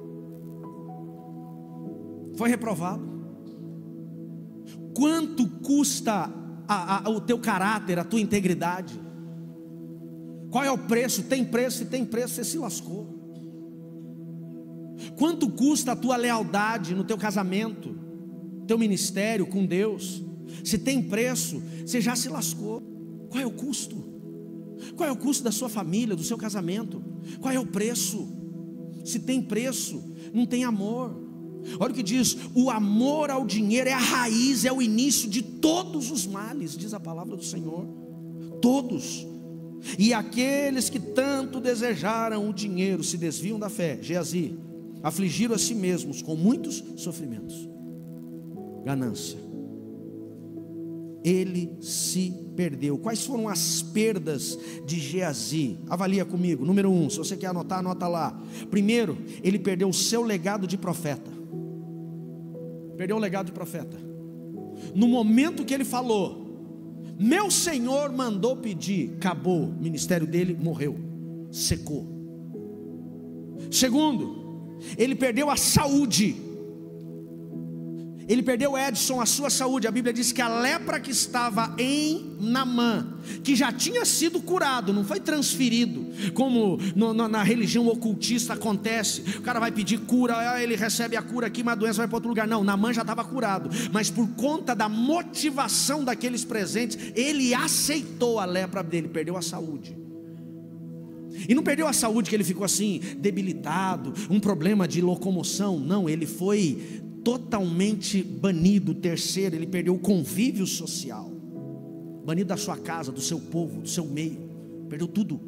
A: Foi reprovado. Quanto custa o teu caráter, a tua integridade? Qual é o preço? Tem preço, se tem preço, você se lascou. Quanto custa a tua lealdade no teu casamento, teu ministério com Deus? Se tem preço, você já se lascou. Qual é o custo? Qual é o custo da sua família, do seu casamento? Qual é o preço? Se tem preço, não tem amor. Olha o que diz: o amor ao dinheiro é a raiz, é o início de todos os males, diz a palavra do Senhor. Todos. E aqueles que tanto desejaram o dinheiro se desviam da fé. Geazi, afligiram a si mesmos com muitos sofrimentos. Ganância. Ele se perdeu. Quais foram as perdas de Geazi? Avalia comigo. Número 1, se você quer anotar, anota lá. Primeiro, ele perdeu o seu legado de profeta. Perdeu o legado de profeta. No momento que ele falou, meu Senhor mandou pedir, acabou, o ministério dele morreu, secou. Segundo, ele perdeu a saúde. Ele perdeu, Edson, a sua saúde. A Bíblia diz que a lepra que estava em Naamã, que já tinha sido curado, não foi transferido, como na religião ocultista acontece. O cara vai pedir cura, ele recebe a cura aqui, mas a doença vai para outro lugar. Não, Naamã já estava curado, mas por conta da motivação daqueles presentes, ele aceitou a lepra dele, perdeu a saúde. E não perdeu a saúde que ele ficou assim, debilitado, um problema de locomoção. Não, ele foi totalmente banido. Terceiro, ele perdeu o convívio social, banido da sua casa, do seu povo, do seu meio, perdeu tudo.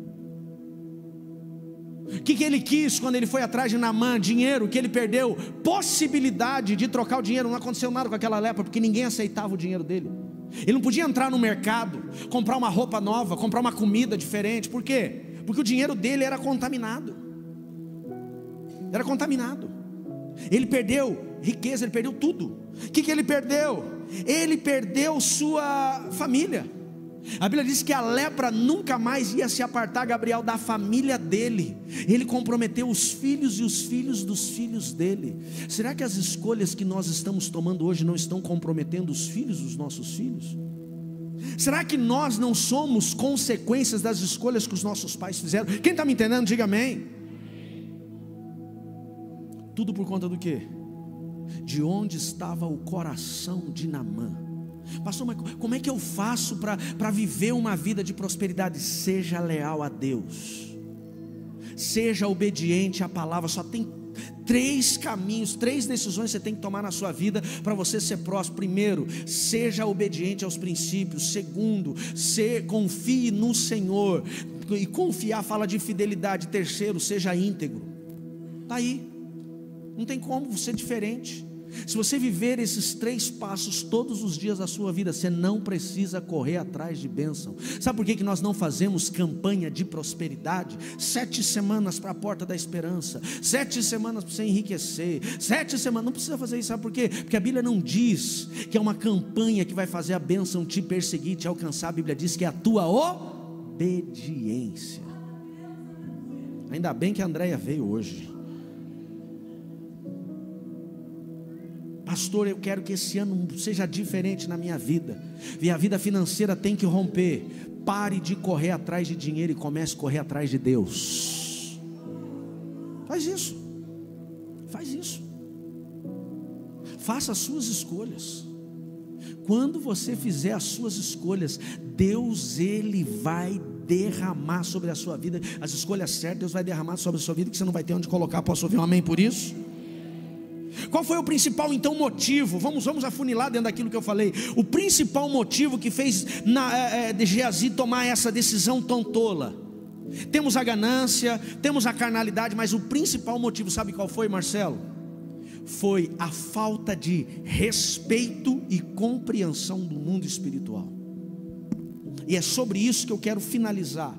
A: O que ele quis quando ele foi atrás de Naamã? Dinheiro. Que ele perdeu possibilidade de trocar o dinheiro. Não aconteceu nada com aquela lepra, porque ninguém aceitava o dinheiro dele. Ele não podia entrar no mercado, comprar uma roupa nova, comprar uma comida diferente. Por quê? Porque o dinheiro dele era contaminado. Era contaminado. Ele perdeu riqueza, ele perdeu tudo. O que ele perdeu? Ele perdeu sua família. A Bíblia diz que a lepra nunca mais ia se apartar, Gabriel, da família dele. Ele comprometeu os filhos e os filhos dos filhos dele. Será que as escolhas que nós estamos tomando hoje não estão comprometendo os filhos dos nossos filhos? Será que nós não somos consequências das escolhas que os nossos pais fizeram? Quem está me entendendo, diga amém. Tudo por conta do quê? De onde estava o coração de Naamã. Pastor, mas como é que eu faço para viver uma vida de prosperidade? Seja leal a Deus, seja obediente à palavra. Só tem 3 caminhos, 3 decisões que você tem que tomar na sua vida para você ser próspero. Primeiro, seja obediente aos princípios. Segundo, confie no Senhor. E confiar fala de fidelidade. Terceiro, seja íntegro. Está aí. Não tem como ser diferente. Se você viver esses 3 passos todos os dias da sua vida, você não precisa correr atrás de bênção. Sabe por que nós não fazemos campanha de prosperidade? 7 semanas para a porta da esperança, 7 semanas para você enriquecer, 7 semanas, não precisa fazer isso. Sabe por quê? Porque a Bíblia não diz que é uma campanha que vai fazer a bênção te perseguir, te alcançar. A Bíblia diz que é a tua obediência. Ainda bem que a Andréia veio hoje. Pastor, eu quero que esse ano seja diferente na minha vida. E a vida financeira tem que romper. Pare de correr atrás de dinheiro e comece a correr atrás de Deus. Faz isso. Faz isso. Faça as suas escolhas. Quando você fizer as suas escolhas, Deus, Ele vai derramar sobre a sua vida. As escolhas certas, Deus vai derramar sobre a sua vida, que você não vai ter onde colocar. Posso ouvir um amém por isso? Qual foi o principal então motivo? Vamos afunilar dentro daquilo que eu falei. O principal motivo que fez de Geazi tomar essa decisão tão tola. Temos a ganância, temos a carnalidade, mas o principal motivo, sabe qual foi, Marcelo? Foi a falta de respeito e compreensão do mundo espiritual. E é sobre isso que eu quero finalizar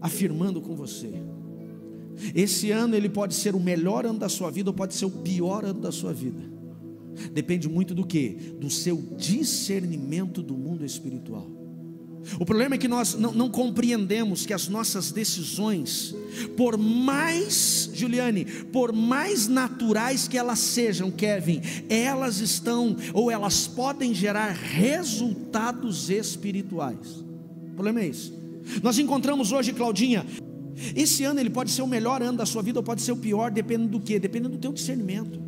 A: afirmando com você. Esse ano ele pode ser o melhor ano da sua vida ou pode ser o pior ano da sua vida. Depende muito do quê? Do seu discernimento do mundo espiritual. O problema é que nós não compreendemos que as nossas decisões, por mais, Juliane, por mais naturais que elas sejam, Kevin, elas estão, ou elas podem gerar resultados espirituais. O problema é isso. Nós encontramos hoje, Claudinha, esse ano ele pode ser o melhor ano da sua vida ou pode ser o pior, dependendo do quê? Dependendo do teu discernimento.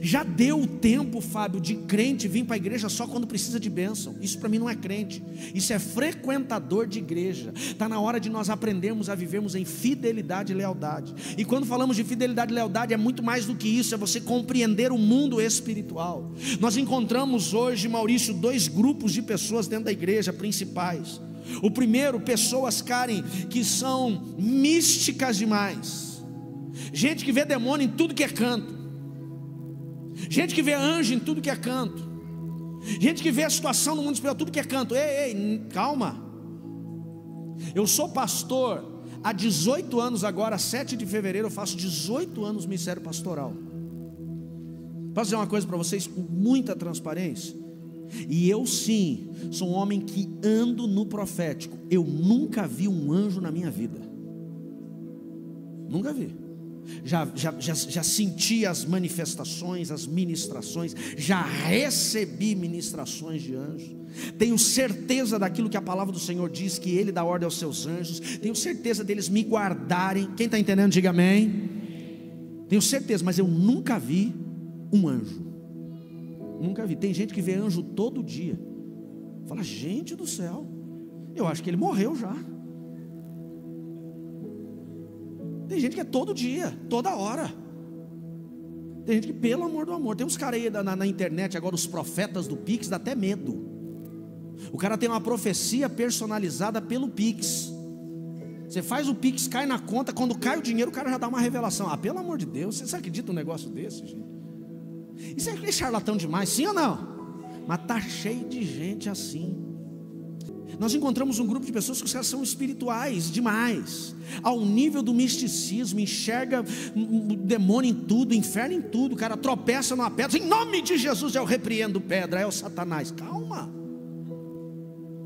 A: Já deu o tempo, Fábio, de crente vir para a igreja só quando precisa de bênção. Isso para mim não é crente, isso é frequentador de igreja. Está na hora de nós aprendermos a vivermos em fidelidade e lealdade. E quando falamos de fidelidade e lealdade, é muito mais do que isso, é você compreender o mundo espiritual. Nós encontramos hoje, Maurício, 2 grupos de pessoas dentro da igreja principais. O primeiro, pessoas, Karen, que são místicas demais. Gente que vê demônio em tudo que é canto. Gente que vê anjo em tudo que é canto. Gente que vê a situação no mundo espiritual, tudo que é canto. Ei, calma. Eu sou pastor há 18 anos agora, 7 de fevereiro eu faço 18 anos no ministério pastoral. Posso dizer uma coisa para vocês com muita transparência? E eu sim, sou um homem que ando no profético. Eu nunca vi um anjo na minha vida. Nunca vi. Já senti as manifestações, as ministrações, já recebi ministrações de anjos. Tenho certeza daquilo que a palavra do Senhor diz, que Ele dá ordem aos seus anjos. Tenho certeza deles me guardarem. Quem está entendendo, diga amém. Tenho certeza, mas eu nunca vi um anjo. Nunca vi. Tem gente que vê anjo todo dia. Fala, gente do céu, eu acho que ele morreu já. Tem gente que é todo dia, toda hora. Tem gente que, pelo amor do amor, tem uns caras aí na internet agora, os profetas do Pix, dá até medo. O cara tem uma profecia personalizada pelo Pix. Você faz o Pix, cai na conta, quando cai o dinheiro o cara já dá uma revelação. Ah, pelo amor de Deus, você acredita num negócio desse, gente? Isso é charlatão demais, sim ou não? Mas está cheio de gente assim. Nós encontramos um grupo de pessoas que os caras são espirituais demais, ao nível do misticismo, enxerga o demônio em tudo, o inferno em tudo. O cara tropeça numa pedra, em nome de Jesus eu repreendo pedra, é o Satanás. Calma,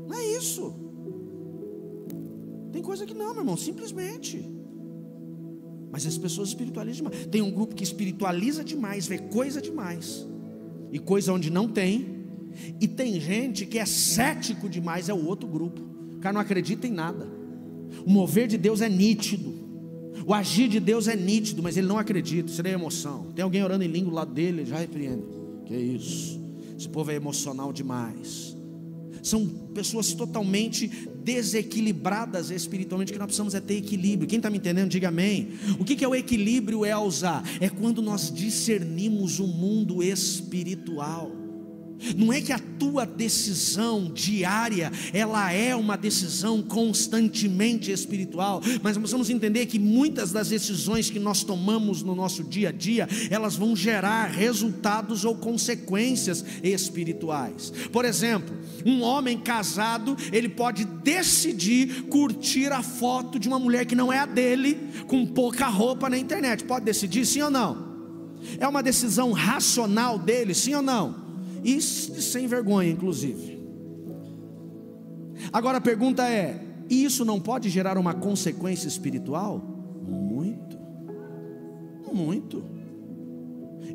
A: não é isso. Tem coisa que não, meu irmão, simplesmente. Mas as pessoas espiritualizam demais. Tem um grupo que espiritualiza demais, vê coisa demais, e coisa onde não tem. E tem gente que é cético demais, é o outro grupo. O cara não acredita em nada. O mover de Deus é nítido, o agir de Deus é nítido, mas ele não acredita. Isso é emoção. Tem alguém orando em língua do lado dele, ele já repreende. Que é isso? Esse povo é emocional demais. São pessoas totalmente desequilibradas espiritualmente. O que nós precisamos é ter equilíbrio. Quem está me entendendo, diga amém. O que é o equilíbrio, Elza? É quando nós discernimos o mundo espiritual. Não é que a tua decisão diária, ela é uma decisão constantemente espiritual, mas nós vamos entender que muitas das decisões que nós tomamos no nosso dia a dia, elas vão gerar resultados ou consequências espirituais. Por exemplo, um homem casado, ele pode decidir curtir a foto de uma mulher que não é a dele, com pouca roupa na internet. Pode decidir, sim ou não? É uma decisão racional dele, sim ou não? E sem vergonha, inclusive. Agora a pergunta é: isso não pode gerar uma consequência espiritual? Muito. Muito.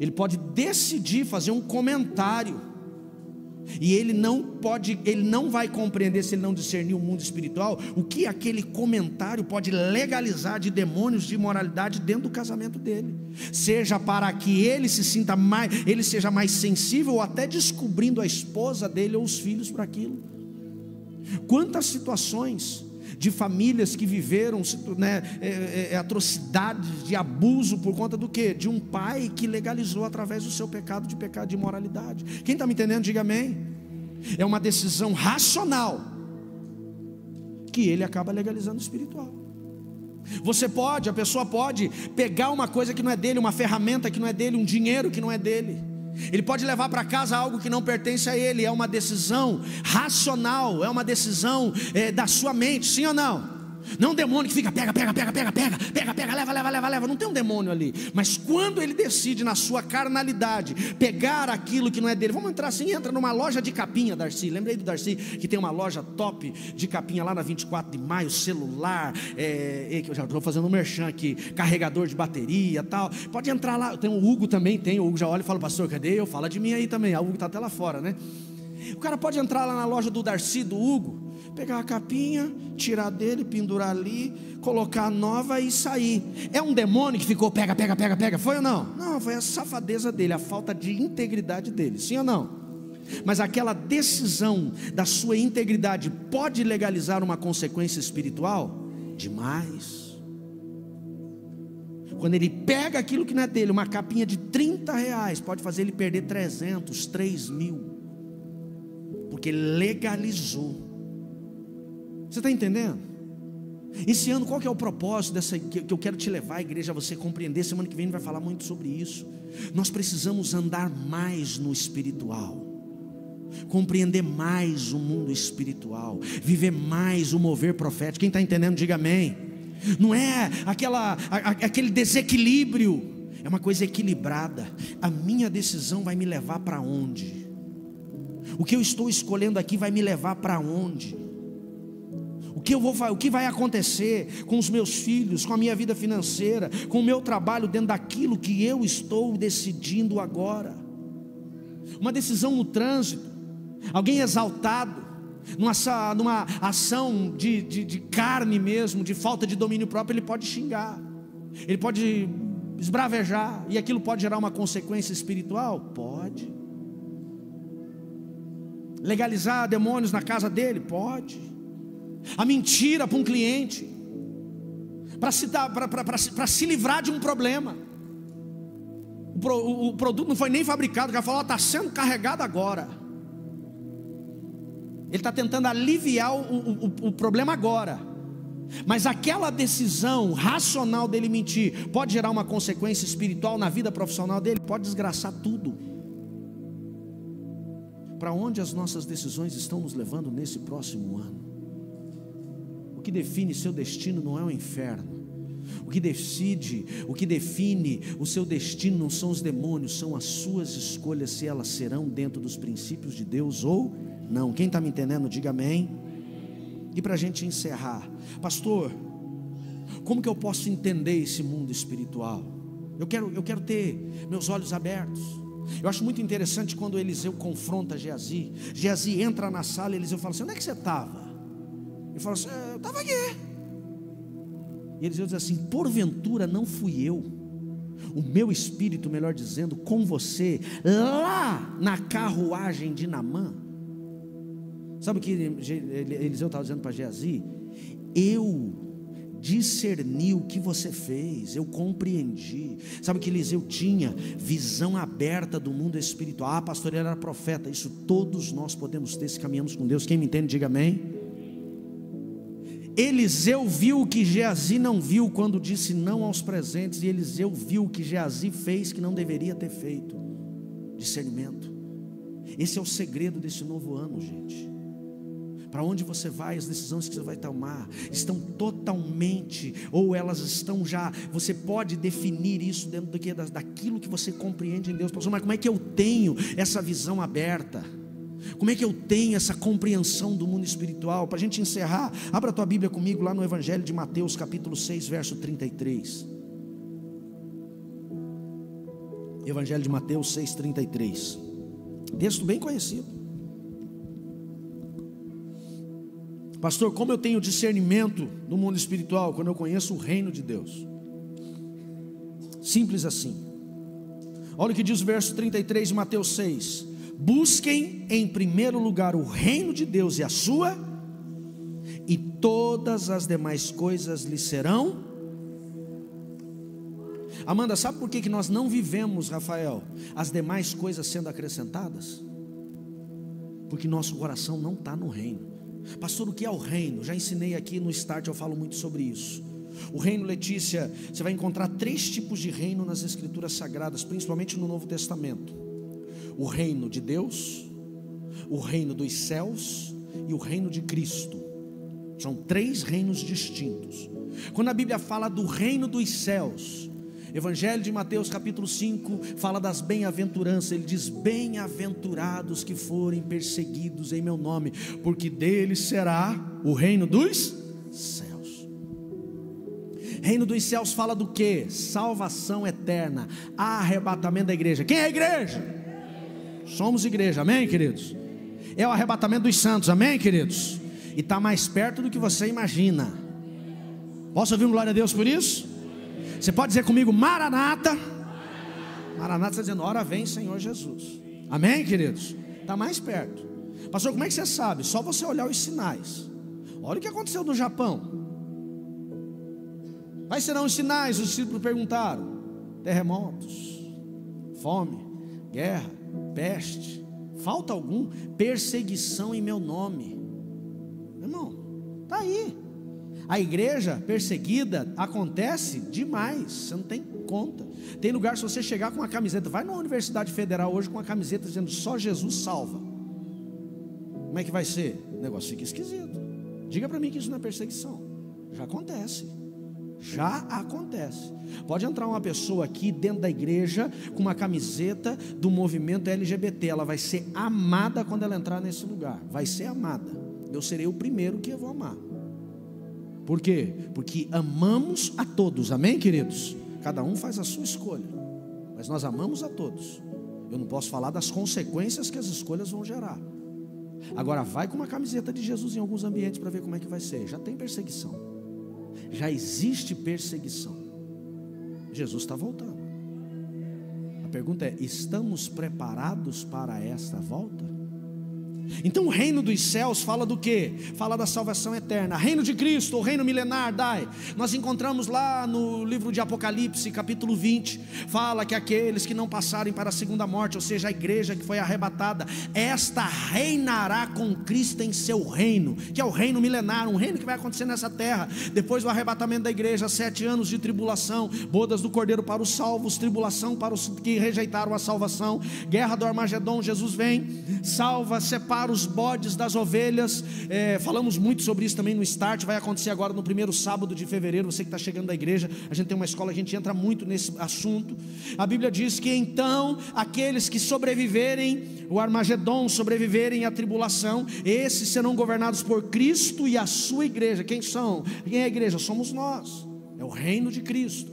A: Ele pode decidir fazer um comentário, e ele não vai compreender, se ele não discernir o mundo espiritual, o que aquele comentário pode legalizar de demônios de imoralidade dentro do casamento dele, seja para que ele seja mais sensível, ou até descobrindo a esposa dele ou os filhos para aquilo. Quantas situações de famílias que viveram, né, atrocidades de abuso por conta do quê? De um pai que legalizou através do seu pecado de imoralidade. Quem está me entendendo, diga amém. É uma decisão racional que ele acaba legalizando espiritual. A pessoa pode pegar uma coisa que não é dele, uma ferramenta que não é dele, um dinheiro que não é dele. Ele pode levar para casa algo que não pertence a ele. É uma decisão racional, é uma decisão da sua mente, sim ou não? Não é um demônio que fica pega, leva. Não tem um demônio ali. Mas quando ele decide na sua carnalidade pegar aquilo que não é dele. Vamos entrar assim, entra numa loja de capinha, Darcy. Lembrei do Darcy que tem uma loja top de capinha lá na 24 de maio, celular, que eu já estou fazendo um merchan aqui, carregador de bateria, tal. Pode entrar lá. Tem o Hugo também, o Hugo já olha e fala: pastor, cadê eu? Fala de mim aí também. O Hugo está até lá fora, né? O cara pode entrar lá na loja do Darcy, do Hugo, pegar a capinha, tirar dele, pendurar ali, colocar a nova e sair. É um demônio que ficou pega, foi ou não? Não, foi a safadeza dele, a falta de integridade dele, sim ou não? Mas aquela decisão da sua integridade pode legalizar uma consequência espiritual? Demais. Quando ele pega aquilo que não é dele, uma capinha de R$30, pode fazer ele perder 300, 3.000, porque legalizou. Você está entendendo? Esse ano, qual que é o propósito dessa, que eu quero te levar a igreja a você compreender? Semana que vem a gente vai falar muito sobre isso. Nós precisamos andar mais no espiritual, compreender mais o mundo espiritual, viver mais o mover profético. Quem está entendendo, diga amém. Não é aquele desequilíbrio, é uma coisa equilibrada. A minha decisão vai me levar para onde? O que eu estou escolhendo aqui vai me levar para onde? O que vai acontecer com os meus filhos, com a minha vida financeira, com o meu trabalho, dentro daquilo que eu estou decidindo agora? Uma decisão no trânsito, alguém exaltado, numa ação de carne mesmo, de falta de domínio próprio, ele pode xingar, ele pode esbravejar, e aquilo pode gerar uma consequência espiritual? Pode. Legalizar demônios na casa dele? Pode. A mentira para um cliente, para se livrar de um problema. O produto não foi nem fabricado, o cara falou: está sendo carregado agora. Ele está tentando aliviar o problema agora, mas aquela decisão racional dele mentir pode gerar uma consequência espiritual na vida profissional dele, pode desgraçar tudo. Para onde as nossas decisões estão nos levando nesse próximo ano? O que define seu destino não é o inferno. O que define o seu destino não são os demônios, são as suas escolhas, se elas serão dentro dos princípios de Deus ou não. Quem está me entendendo, diga amém. E para a gente encerrar, pastor, como que eu posso entender esse mundo espiritual? Eu quero ter meus olhos abertos. Eu acho muito interessante quando Eliseu confronta Geazi. Geazi entra na sala e Eliseu fala assim: onde é que você estava? Ele fala assim: eu estava aqui. E Eliseu diz assim: porventura não fui eu, o meu espírito, melhor dizendo, com você, lá na carruagem de Naamã? Sabe o que Eliseu estava dizendo para Geazi? Eu discerni o que você fez, eu compreendi. Sabe que Eliseu tinha visão aberta do mundo espiritual. Ah, pastor, ele era profeta. Isso todos nós podemos ter se caminhamos com Deus. Quem me entende, diga amém. Eliseu viu o que Geazi não viu quando disse não aos presentes, e Eliseu viu o que Geazi fez que não deveria ter feito. Discernimento. Esse é o segredo desse novo ano, gente. Para onde você vai, as decisões que você vai tomar estão totalmente, ou elas estão já, você pode definir isso dentro daquilo que você compreende em Deus. Pastor, mas como é que eu tenho essa visão aberta? Como é que eu tenho essa compreensão do mundo espiritual? Para a gente encerrar, abra a tua Bíblia comigo lá no Evangelho de Mateus, capítulo 6, verso 33. Evangelho de Mateus 6, 33. Texto bem conhecido. Pastor, como eu tenho discernimento do mundo espiritual? Quando eu conheço o reino de Deus. Simples assim. Olha o que diz o verso 33 de Mateus 6. Busquem em primeiro lugar o reino de Deus e a sua, e todas as demais coisas lhe serão. Amanda, sabe por que nós não vivemos, Rafael, as demais coisas sendo acrescentadas? Porque nosso coração não está no reino. Pastor, o que é o reino? Já ensinei aqui no Start, eu falo muito sobre isso. O reino, Letícia, você vai encontrar 3 tipos de reino nas escrituras sagradas, principalmente no Novo Testamento: o reino de Deus, o reino dos céus e o reino de Cristo. São 3 reinos distintos. Quando a Bíblia fala do reino dos céus, Evangelho de Mateus capítulo 5 fala das bem-aventuranças. Ele diz: bem-aventurados que forem perseguidos em meu nome, porque deles será o reino dos céus. Reino dos céus fala do que? Salvação eterna, arrebatamento da igreja. Quem é a igreja? Somos igreja, amém, queridos? É o arrebatamento dos santos, amém, queridos? E está mais perto do que você imagina. Posso ouvir um glória a Deus por isso? Você pode dizer comigo: Maranata. Maranata está dizendo: ora vem, Senhor Jesus. Amém, queridos? Está mais perto. Pastor, como é que você sabe? Só você olhar os sinais. Olha o que aconteceu no Japão. Quais serão os sinais? Os discípulos perguntaram: terremotos, fome, guerra, peste, falta algum, perseguição em meu nome. Meu irmão, está aí. A igreja perseguida acontece demais, você não tem conta. Tem lugar, se você chegar com uma camiseta, vai na Universidade Federal hoje com uma camiseta dizendo só Jesus salva. Como é que vai ser? O negócio fica esquisito. Diga para mim que isso não é perseguição. Já acontece. Já acontece. Pode entrar uma pessoa aqui dentro da igreja com uma camiseta do movimento LGBT. Ela vai ser amada quando ela entrar nesse lugar. Vai ser amada. Eu serei o primeiro que eu vou amar. Por quê? Porque amamos a todos, amém, queridos? Cada um faz a sua escolha, mas nós amamos a todos. Eu não posso falar das consequências que as escolhas vão gerar. Agora vai com uma camiseta de Jesus em alguns ambientes para ver como é que vai ser. Já tem perseguição, já existe perseguição. Jesus está voltando. A pergunta é: estamos preparados para esta volta? Então o reino dos céus fala do que? Fala da salvação eterna. Reino de Cristo, o reino milenar, nós encontramos lá no livro de Apocalipse capítulo 20, fala que aqueles que não passarem para a segunda morte, ou seja, a igreja que foi arrebatada, esta reinará com Cristo em seu reino, que é o reino milenar, um reino que vai acontecer nessa terra. Depois do arrebatamento da igreja, 7 anos de tribulação, bodas do Cordeiro para os salvos, tribulação para os que rejeitaram a salvação, guerra do Armagedon. Jesus vem, salva, separa os bodes das ovelhas. Falamos muito sobre isso também no Start. Vai acontecer agora no primeiro sábado de fevereiro. Você que está chegando da igreja, a gente tem uma escola, a gente entra muito nesse assunto. A Bíblia diz que então aqueles que sobreviverem o Armagedon, sobreviverem à tribulação, esses serão governados por Cristo e a sua igreja. Quem são? Quem é a igreja? Somos nós. É o reino de Cristo.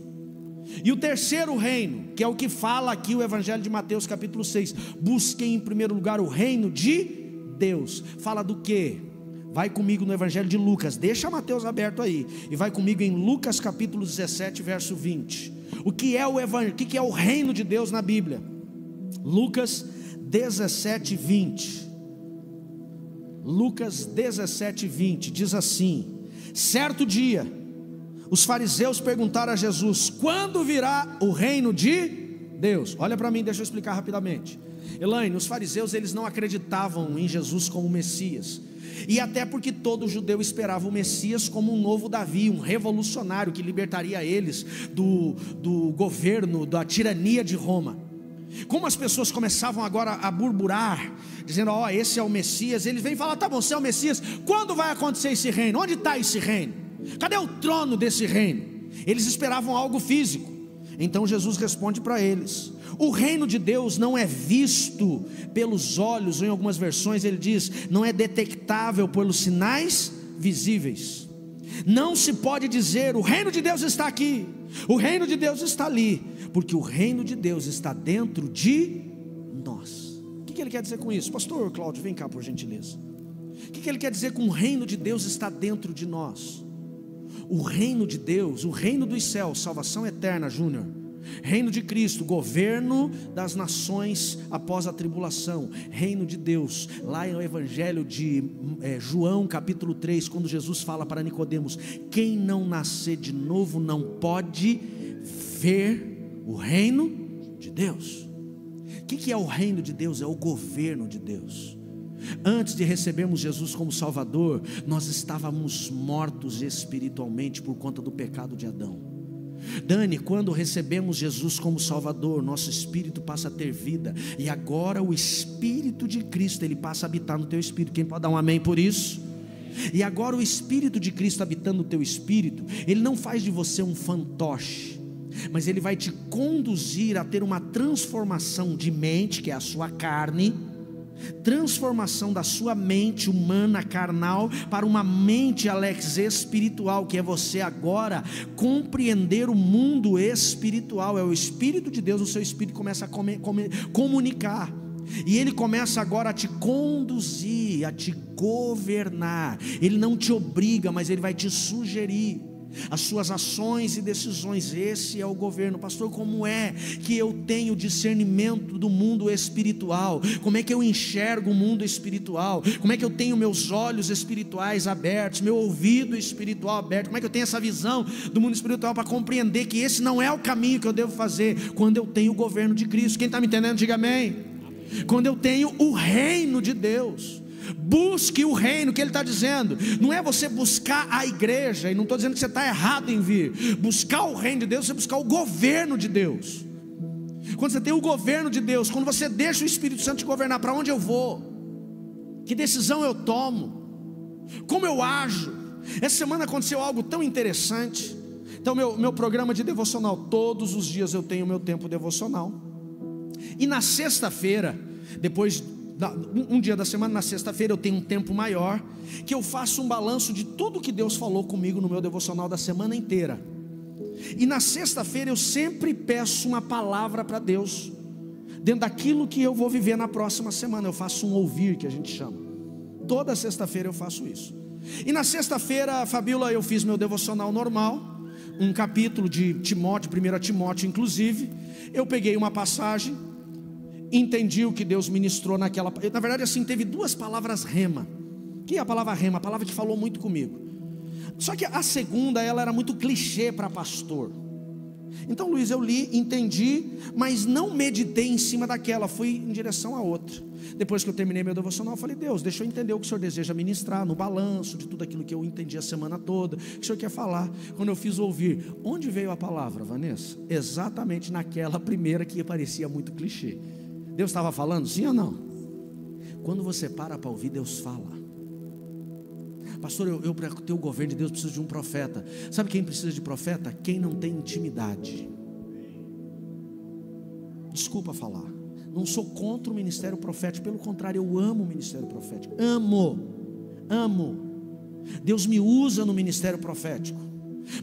A: E o terceiro reino, que é o que fala aqui o Evangelho de Mateus capítulo 6, busquem em primeiro lugar o reino de Deus. Fala do que? Vai comigo no Evangelho de Lucas, deixa Mateus aberto aí, e vai comigo em Lucas capítulo 17 verso 20. O que é o Evangelho? O que é o reino de Deus na Bíblia? Lucas 17, 20. Lucas 17, 20 diz assim: certo dia os fariseus perguntaram a Jesus: quando virá o reino de Deus? Olha para mim, deixa eu explicar rapidamente. Elaine, os fariseus eles não acreditavam em Jesus como Messias, e até porque todo judeu esperava o Messias como um novo Davi, um revolucionário que libertaria eles do governo, da tirania de Roma. Como as pessoas começavam agora a burburar, dizendo: ó, esse é o Messias, eles vêm falar: tá bom, você é o Messias, quando vai acontecer esse reino? Onde está esse reino? Cadê o trono desse reino? Eles esperavam algo físico. Então Jesus responde para eles: o reino de Deus não é visto pelos olhos, ou em algumas versões ele diz, não é detectável pelos sinais visíveis. Não se pode dizer: o reino de Deus está aqui, o reino de Deus está ali, porque o reino de Deus está dentro de nós. O que ele quer dizer com isso? Pastor Cláudio, vem cá por gentileza. O que ele quer dizer com o reino de Deus está dentro de nós? O reino de Deus, o reino dos céus, salvação eterna, Júnior. Reino de Cristo, governo das nações após a tribulação. Reino de Deus, lá no Evangelho de João capítulo 3, quando Jesus fala para Nicodemos: quem não nascer de novo não pode ver o reino de Deus. O que é o reino de Deus? É o governo de Deus. Antes de recebermos Jesus como Salvador, nós estávamos mortos espiritualmente por conta do pecado de Adão. Dani, quando recebemos Jesus como Salvador, nosso espírito passa a ter vida, e agora o Espírito de Cristo, ele passa a habitar no teu espírito. Quem pode dar um amém por isso? E agora o Espírito de Cristo habitando o teu espírito, Ele não faz de você um fantoche, mas Ele vai te conduzir a ter uma transformação de mente, que é a sua carne, transformação da sua mente humana, carnal, para uma mente, Alex, espiritual, que é você agora compreender o mundo espiritual. É o Espírito de Deus, o seu espírito começa a comunicar, e Ele começa agora a te conduzir, a te governar. Ele não te obriga, mas Ele vai te sugerir as suas ações e decisões. Esse é o governo. Pastor, como é que eu tenho discernimento do mundo espiritual? Como é que eu enxergo o mundo espiritual? Como é que eu tenho meus olhos espirituais abertos, meu ouvido espiritual aberto? Como é que eu tenho essa visão do mundo espiritual para compreender que esse não é o caminho que eu devo fazer? Quando eu tenho o governo de Cristo. Quem está me entendendo, diga amém. Quando eu tenho o reino de Deus. Busque o reino, que Ele está dizendo. Não é você buscar a igreja, e não estou dizendo que você está errado em vir. Buscar o reino de Deus, você buscar o governo de Deus. Quando você tem o governo de Deus, quando você deixa o Espírito Santo te governar, para onde eu vou, que decisão eu tomo, como eu ajo. Essa semana aconteceu algo tão interessante. Então meu programa de devocional, todos os dias eu tenho meu tempo devocional. E na sexta-feira, depois um dia da semana, na sexta-feira, eu tenho um tempo maior, que eu faço um balanço de tudo que Deus falou comigo no meu devocional da semana inteira. E na sexta-feira eu sempre peço uma palavra para Deus, dentro daquilo que eu vou viver na próxima semana. Eu faço um ouvir, que a gente chama. Toda sexta-feira eu faço isso. E na sexta-feira, Fabíola, eu fiz meu devocional normal, um capítulo de Timóteo, 1 Timóteo inclusive. Eu peguei uma passagem, entendi o que Deus ministrou naquela. Na verdade, assim, teve duas palavras rema. Que é a palavra rema? A palavra que falou muito comigo. Só que a segunda, ela era muito clichê para pastor. Então, Luiz, eu li, entendi, mas não meditei em cima daquela, fui em direção a outra. Depois que eu terminei meu devocional, eu falei: Deus, deixa eu entender o que o Senhor deseja ministrar, no balanço de tudo aquilo que eu entendi a semana toda, o que o Senhor quer falar. Quando eu fiz ouvir, onde veio a palavra, Vanessa? Exatamente naquela primeira que parecia muito clichê. Deus estava falando, sim ou não? Quando você para ouvir, Deus fala. Pastor, eu para ter o governo de Deus preciso de um profeta. Sabe quem precisa de profeta? Quem não tem intimidade. Desculpa falar, não sou contra o ministério profético, pelo contrário, eu amo o ministério profético. Amo. Deus me usa no ministério profético.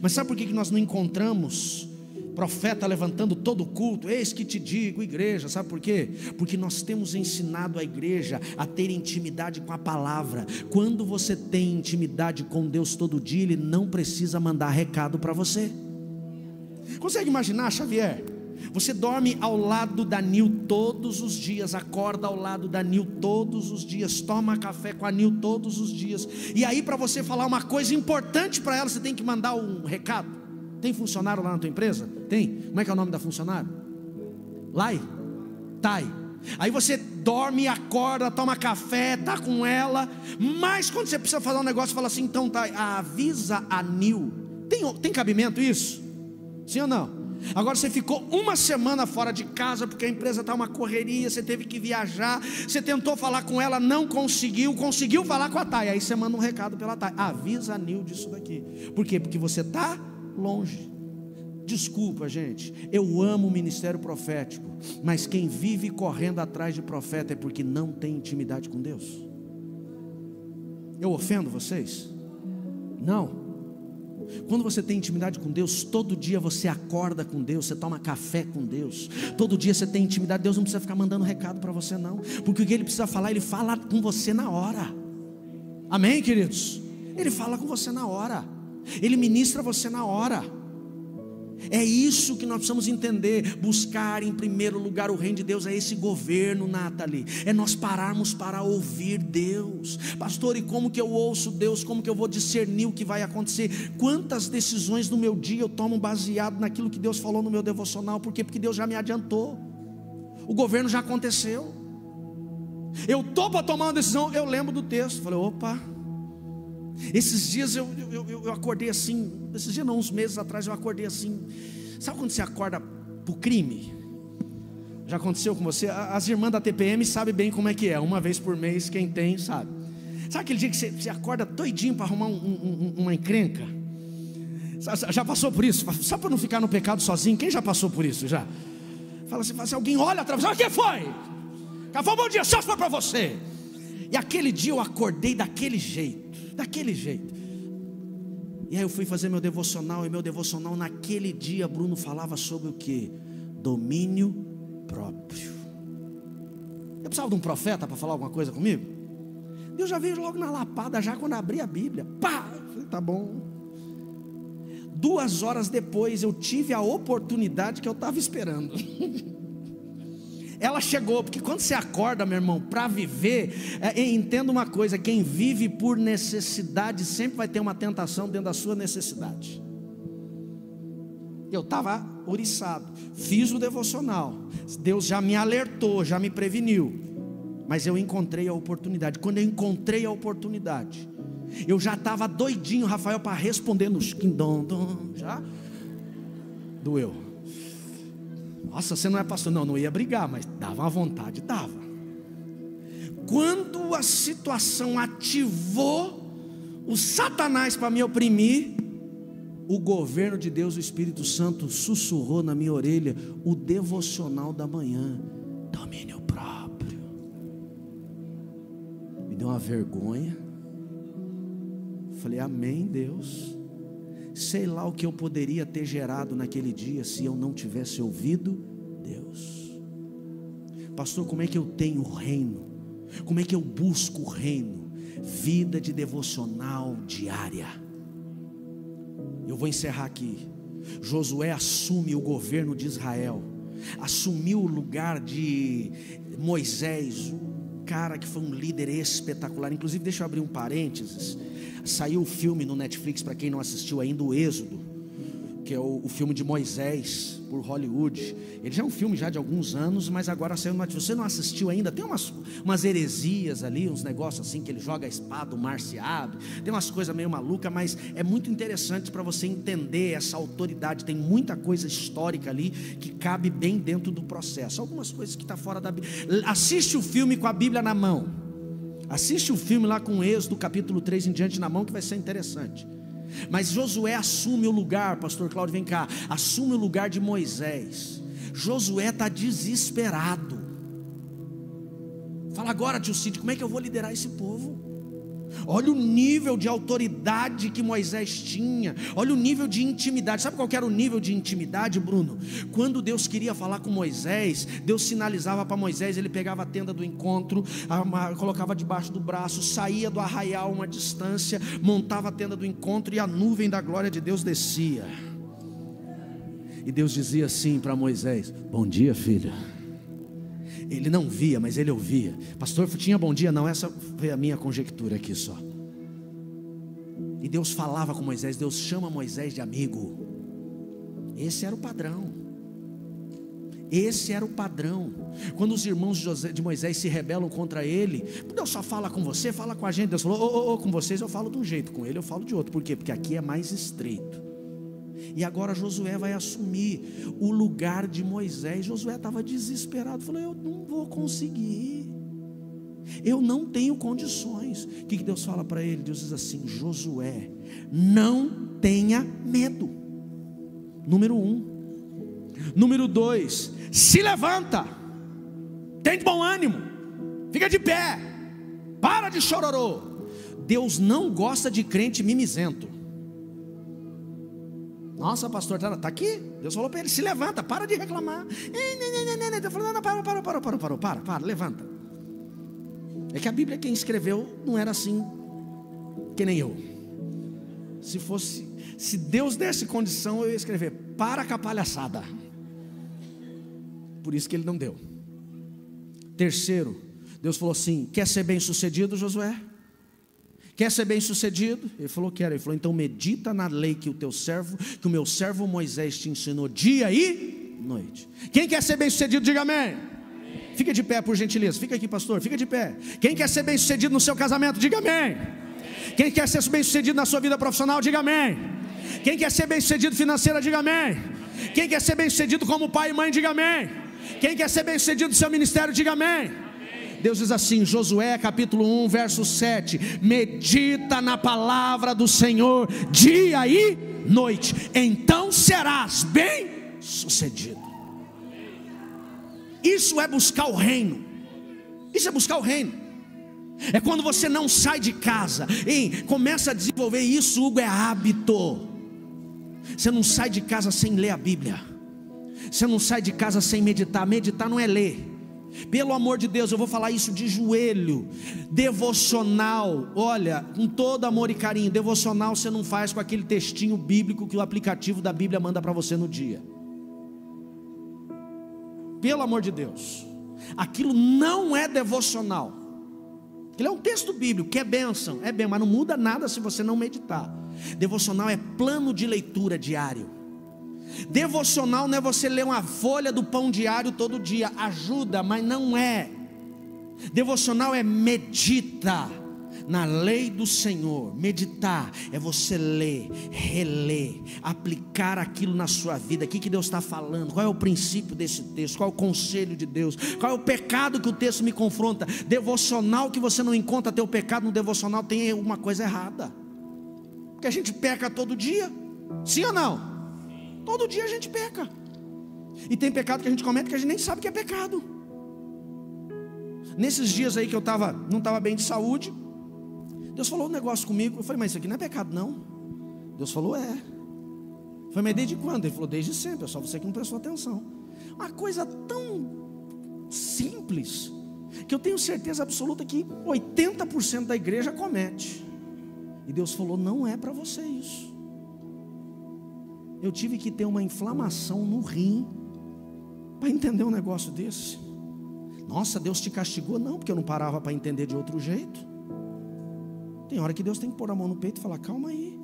A: Mas sabe por que nós não encontramos profeta levantando todo o culto? Eis que te digo, igreja. Sabe por quê? Porque nós temos ensinado a igreja a ter intimidade com a palavra. Quando você tem intimidade com Deus todo dia, Ele não precisa mandar recado para você. Consegue imaginar, Xavier? Você dorme ao lado da Nil todos os dias, acorda ao lado da Nil todos os dias, toma café com a Nil todos os dias, e aí para você falar uma coisa importante para ela, você tem que mandar um recado. Tem funcionário lá na tua empresa? Tem. Como é que é o nome da funcionária? Lai? Tai. Aí você dorme, acorda, toma café, tá com ela, mas quando você precisa falar um negócio, fala assim: então Tai, avisa a Nil. Tem cabimento isso? Sim ou não? Agora você ficou uma semana fora de casa, porque a empresa está uma correria, você teve que viajar, você tentou falar com ela, não conseguiu falar com a Tai, aí você manda um recado pela Tai: avisa a Nil disso daqui. Por quê? Porque você está longe. Desculpa, gente, eu amo o ministério profético, mas quem vive correndo atrás de profeta é porque não tem intimidade com Deus. Eu ofendo vocês? Não. Quando você tem intimidade com Deus, todo dia você acorda com Deus, você toma café com Deus, todo dia você tem intimidade. Deus não precisa ficar mandando recado para você não, porque o que Ele precisa falar, Ele fala com você na hora. Amém, queridos? Ele fala com você na hora, Ele ministra você na hora. É isso que nós precisamos entender. Buscar em primeiro lugar o reino de Deus, é esse governo, Nathalie. É nós pararmos para ouvir Deus. Pastor, e como que eu ouço Deus? Como que eu vou discernir o que vai acontecer? Quantas decisões no meu dia eu tomo baseado naquilo que Deus falou no meu devocional? Por quê? Porque Deus já me adiantou. O governo já aconteceu. Eu estou para tomar uma decisão, eu lembro do texto. Falei: opa, esses dias eu acordei assim. Esses dias não, uns meses atrás eu acordei assim. Sabe quando você acorda pro crime? Já aconteceu com você? As irmãs da TPM sabem bem como é que é. Uma vez por mês, quem tem sabe. Sabe aquele dia que você acorda doidinho para arrumar uma encrenca? Já passou por isso? Só para não ficar no pecado sozinho. Quem já passou por isso? Já? Fala assim, alguém olha atrás, o que foi? Foi um bom dia, só foi para você. E aquele dia eu acordei daquele jeito. E aí eu fui fazer meu devocional. E meu devocional naquele dia, Bruno falava sobre o que? Domínio próprio. Eu precisava de um profeta para falar alguma coisa comigo? Deus já veio logo na lapada, já quando abri a Bíblia. Pá! Eu falei, tá bom. 2 horas depois eu tive a oportunidade que eu estava esperando. Ela chegou, porque quando você acorda, meu irmão, para viver, entenda uma coisa: quem vive por necessidade sempre vai ter uma tentação dentro da sua necessidade. Eu estava ouriçado, fiz o devocional, Deus já me alertou, já me preveniu, mas eu encontrei a oportunidade. Quando eu encontrei a oportunidade, eu já estava doidinho, Rafael, para responder nos quindom, já doeu. Nossa, você não é pastor? Não ia brigar, mas dava uma vontade, dava. Quando a situação ativou o Satanás para me oprimir, o governo de Deus, o Espírito Santo, sussurrou na minha orelha o devocional da manhã: domínio próprio. Me deu uma vergonha. Falei, amém, Deus. Sei lá o que eu poderia ter gerado naquele dia se eu não tivesse ouvido Deus. Pastor, como é que eu tenho o reino? Como é que eu busco o reino? Vida de devocional diária. Eu vou encerrar aqui. Josué assume o governo de Israel, assumiu o lugar de Moisés, um cara que foi um líder espetacular. Inclusive, deixa eu abrir um parênteses. Saiu o filme no Netflix, para quem não assistiu ainda, o Êxodo, que é o filme de Moisés, por Hollywood. Ele já é um filme já de alguns anos, mas agora saiu no Netflix. Você não assistiu ainda? Tem umas heresias ali, uns negócios assim, que ele joga a espada, o mar se abre, tem umas coisas meio malucas, mas é muito interessante para você entender essa autoridade. Tem muita coisa histórica ali, que cabe bem dentro do processo. Algumas coisas que estão fora da Bíblia. Assiste o filme com a Bíblia na mão. Assiste o filme lá com Êxodo, capítulo 3 em diante na mão, que vai ser interessante. Mas Josué assume o lugar, pastor Cláudio, vem cá, assume o lugar de Moisés. Josué está desesperado. Fala agora, tio Cid, como é que eu vou liderar esse povo? Olha o nível de autoridade que Moisés tinha. Olha o nível de intimidade. Sabe qual que era o nível de intimidade, Bruno? Quando Deus queria falar com Moisés, Deus sinalizava para Moisés. Ele pegava a tenda do encontro, colocava debaixo do braço, saía do arraial uma distância, montava a tenda do encontro, e a nuvem da glória de Deus descia. E Deus dizia assim para Moisés: bom dia, filho. Ele não via, mas ele ouvia. Pastor, tinha bom dia? Não, essa foi a minha conjectura aqui só. E Deus falava com Moisés. Deus chama Moisés de amigo. Esse era o padrão. Esse era o padrão. Quando os irmãos de Moisés se rebelam contra ele, Deus só fala com você, fala com a gente. Deus falou, com vocês eu falo de um jeito, com ele eu falo de outro. Por quê? Porque aqui é mais estreito. E agora Josué vai assumir o lugar de Moisés. Josué estava desesperado, falou, eu não vou conseguir, eu não tenho condições. O que Deus fala para ele? Deus diz assim: Josué, não tenha medo. Número 1. Número 2, se levanta, tem de bom ânimo, fica de pé, para de chororô. Deus não gosta de crente mimizento. Nossa, pastor, está aqui. Deus falou para ele: se levanta, para de reclamar. Deus falou: não, para, levanta. É que a Bíblia quem escreveu não era assim que nem eu. Se Deus desse condição, eu ia escrever: para com a palhaçada. Por isso que ele não deu. Terceiro, Deus falou assim: quer ser bem sucedido, Josué? Quer ser bem sucedido? Ele falou: quero. Ele falou: então medita na lei que o meu servo Moisés te ensinou dia e noite. Quem quer ser bem sucedido, diga amém. Amém. Fica de pé, por gentileza. Fica aqui, pastor, fica de pé. Quem quer ser bem sucedido no seu casamento, diga amém. Amém. Quem quer ser bem sucedido na sua vida profissional, diga amém. Amém. Quem quer ser bem sucedido financeira, diga amém. Amém. Quem quer ser bem sucedido como pai e mãe, diga amém. Amém. Quem quer ser bem sucedido no seu ministério, diga amém. Amém. Deus diz assim, Josué capítulo 1, verso 7, medita na palavra do Senhor dia e noite, então serás bem sucedido. Isso é buscar o reino. Isso é buscar o reino. É quando você não sai de casa e começa a desenvolver isso, Hugo, é hábito. Você não sai de casa sem ler a Bíblia. Você não sai de casa sem meditar. Meditar não é ler. Pelo amor de Deus, eu vou falar isso de joelho. Devocional, olha, com todo amor e carinho, devocional você não faz com aquele textinho bíblico que o aplicativo da Bíblia manda para você no dia. Pelo amor de Deus, aquilo não é devocional. Aquilo é um texto bíblico, que é bênção, é bem, mas não muda nada se você não meditar. Devocional é plano de leitura diário. Devocional não é você ler uma folha do pão diário todo dia, ajuda, mas não é. Devocional é medita na lei do Senhor. Meditar é você ler, reler, aplicar aquilo na sua vida. O que Deus está falando? Qual é o princípio desse texto? Qual é o conselho de Deus? Qual é o pecado que o texto me confronta? Devocional que você não encontra teu pecado no devocional, tem alguma coisa errada. Porque a gente peca todo dia, sim ou não? Todo dia a gente peca. E tem pecado que a gente comete que a gente nem sabe que é pecado. Nesses dias aí que eu não estava bem de saúde, Deus falou um negócio comigo. Eu falei, mas isso aqui não é pecado não. Deus falou, é. Eu falei, mas desde quando? Ele falou, desde sempre, é só você que não prestou atenção. Uma coisa tão simples, que eu tenho certeza absoluta que 80% da igreja comete. E Deus falou, não é para você isso. Eu tive que ter uma inflamação no rim para entender um negócio desse. Nossa, Deus te castigou? Não, porque eu não parava para entender de outro jeito. Tem hora que Deus tem que pôr a mão no peito e falar, calma aí,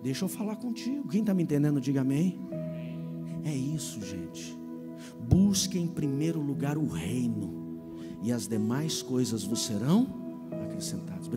A: deixa eu falar contigo. Quem está me entendendo, diga amém. É isso, gente. Busque em primeiro lugar o reino, e as demais coisas vos serão acrescentadas.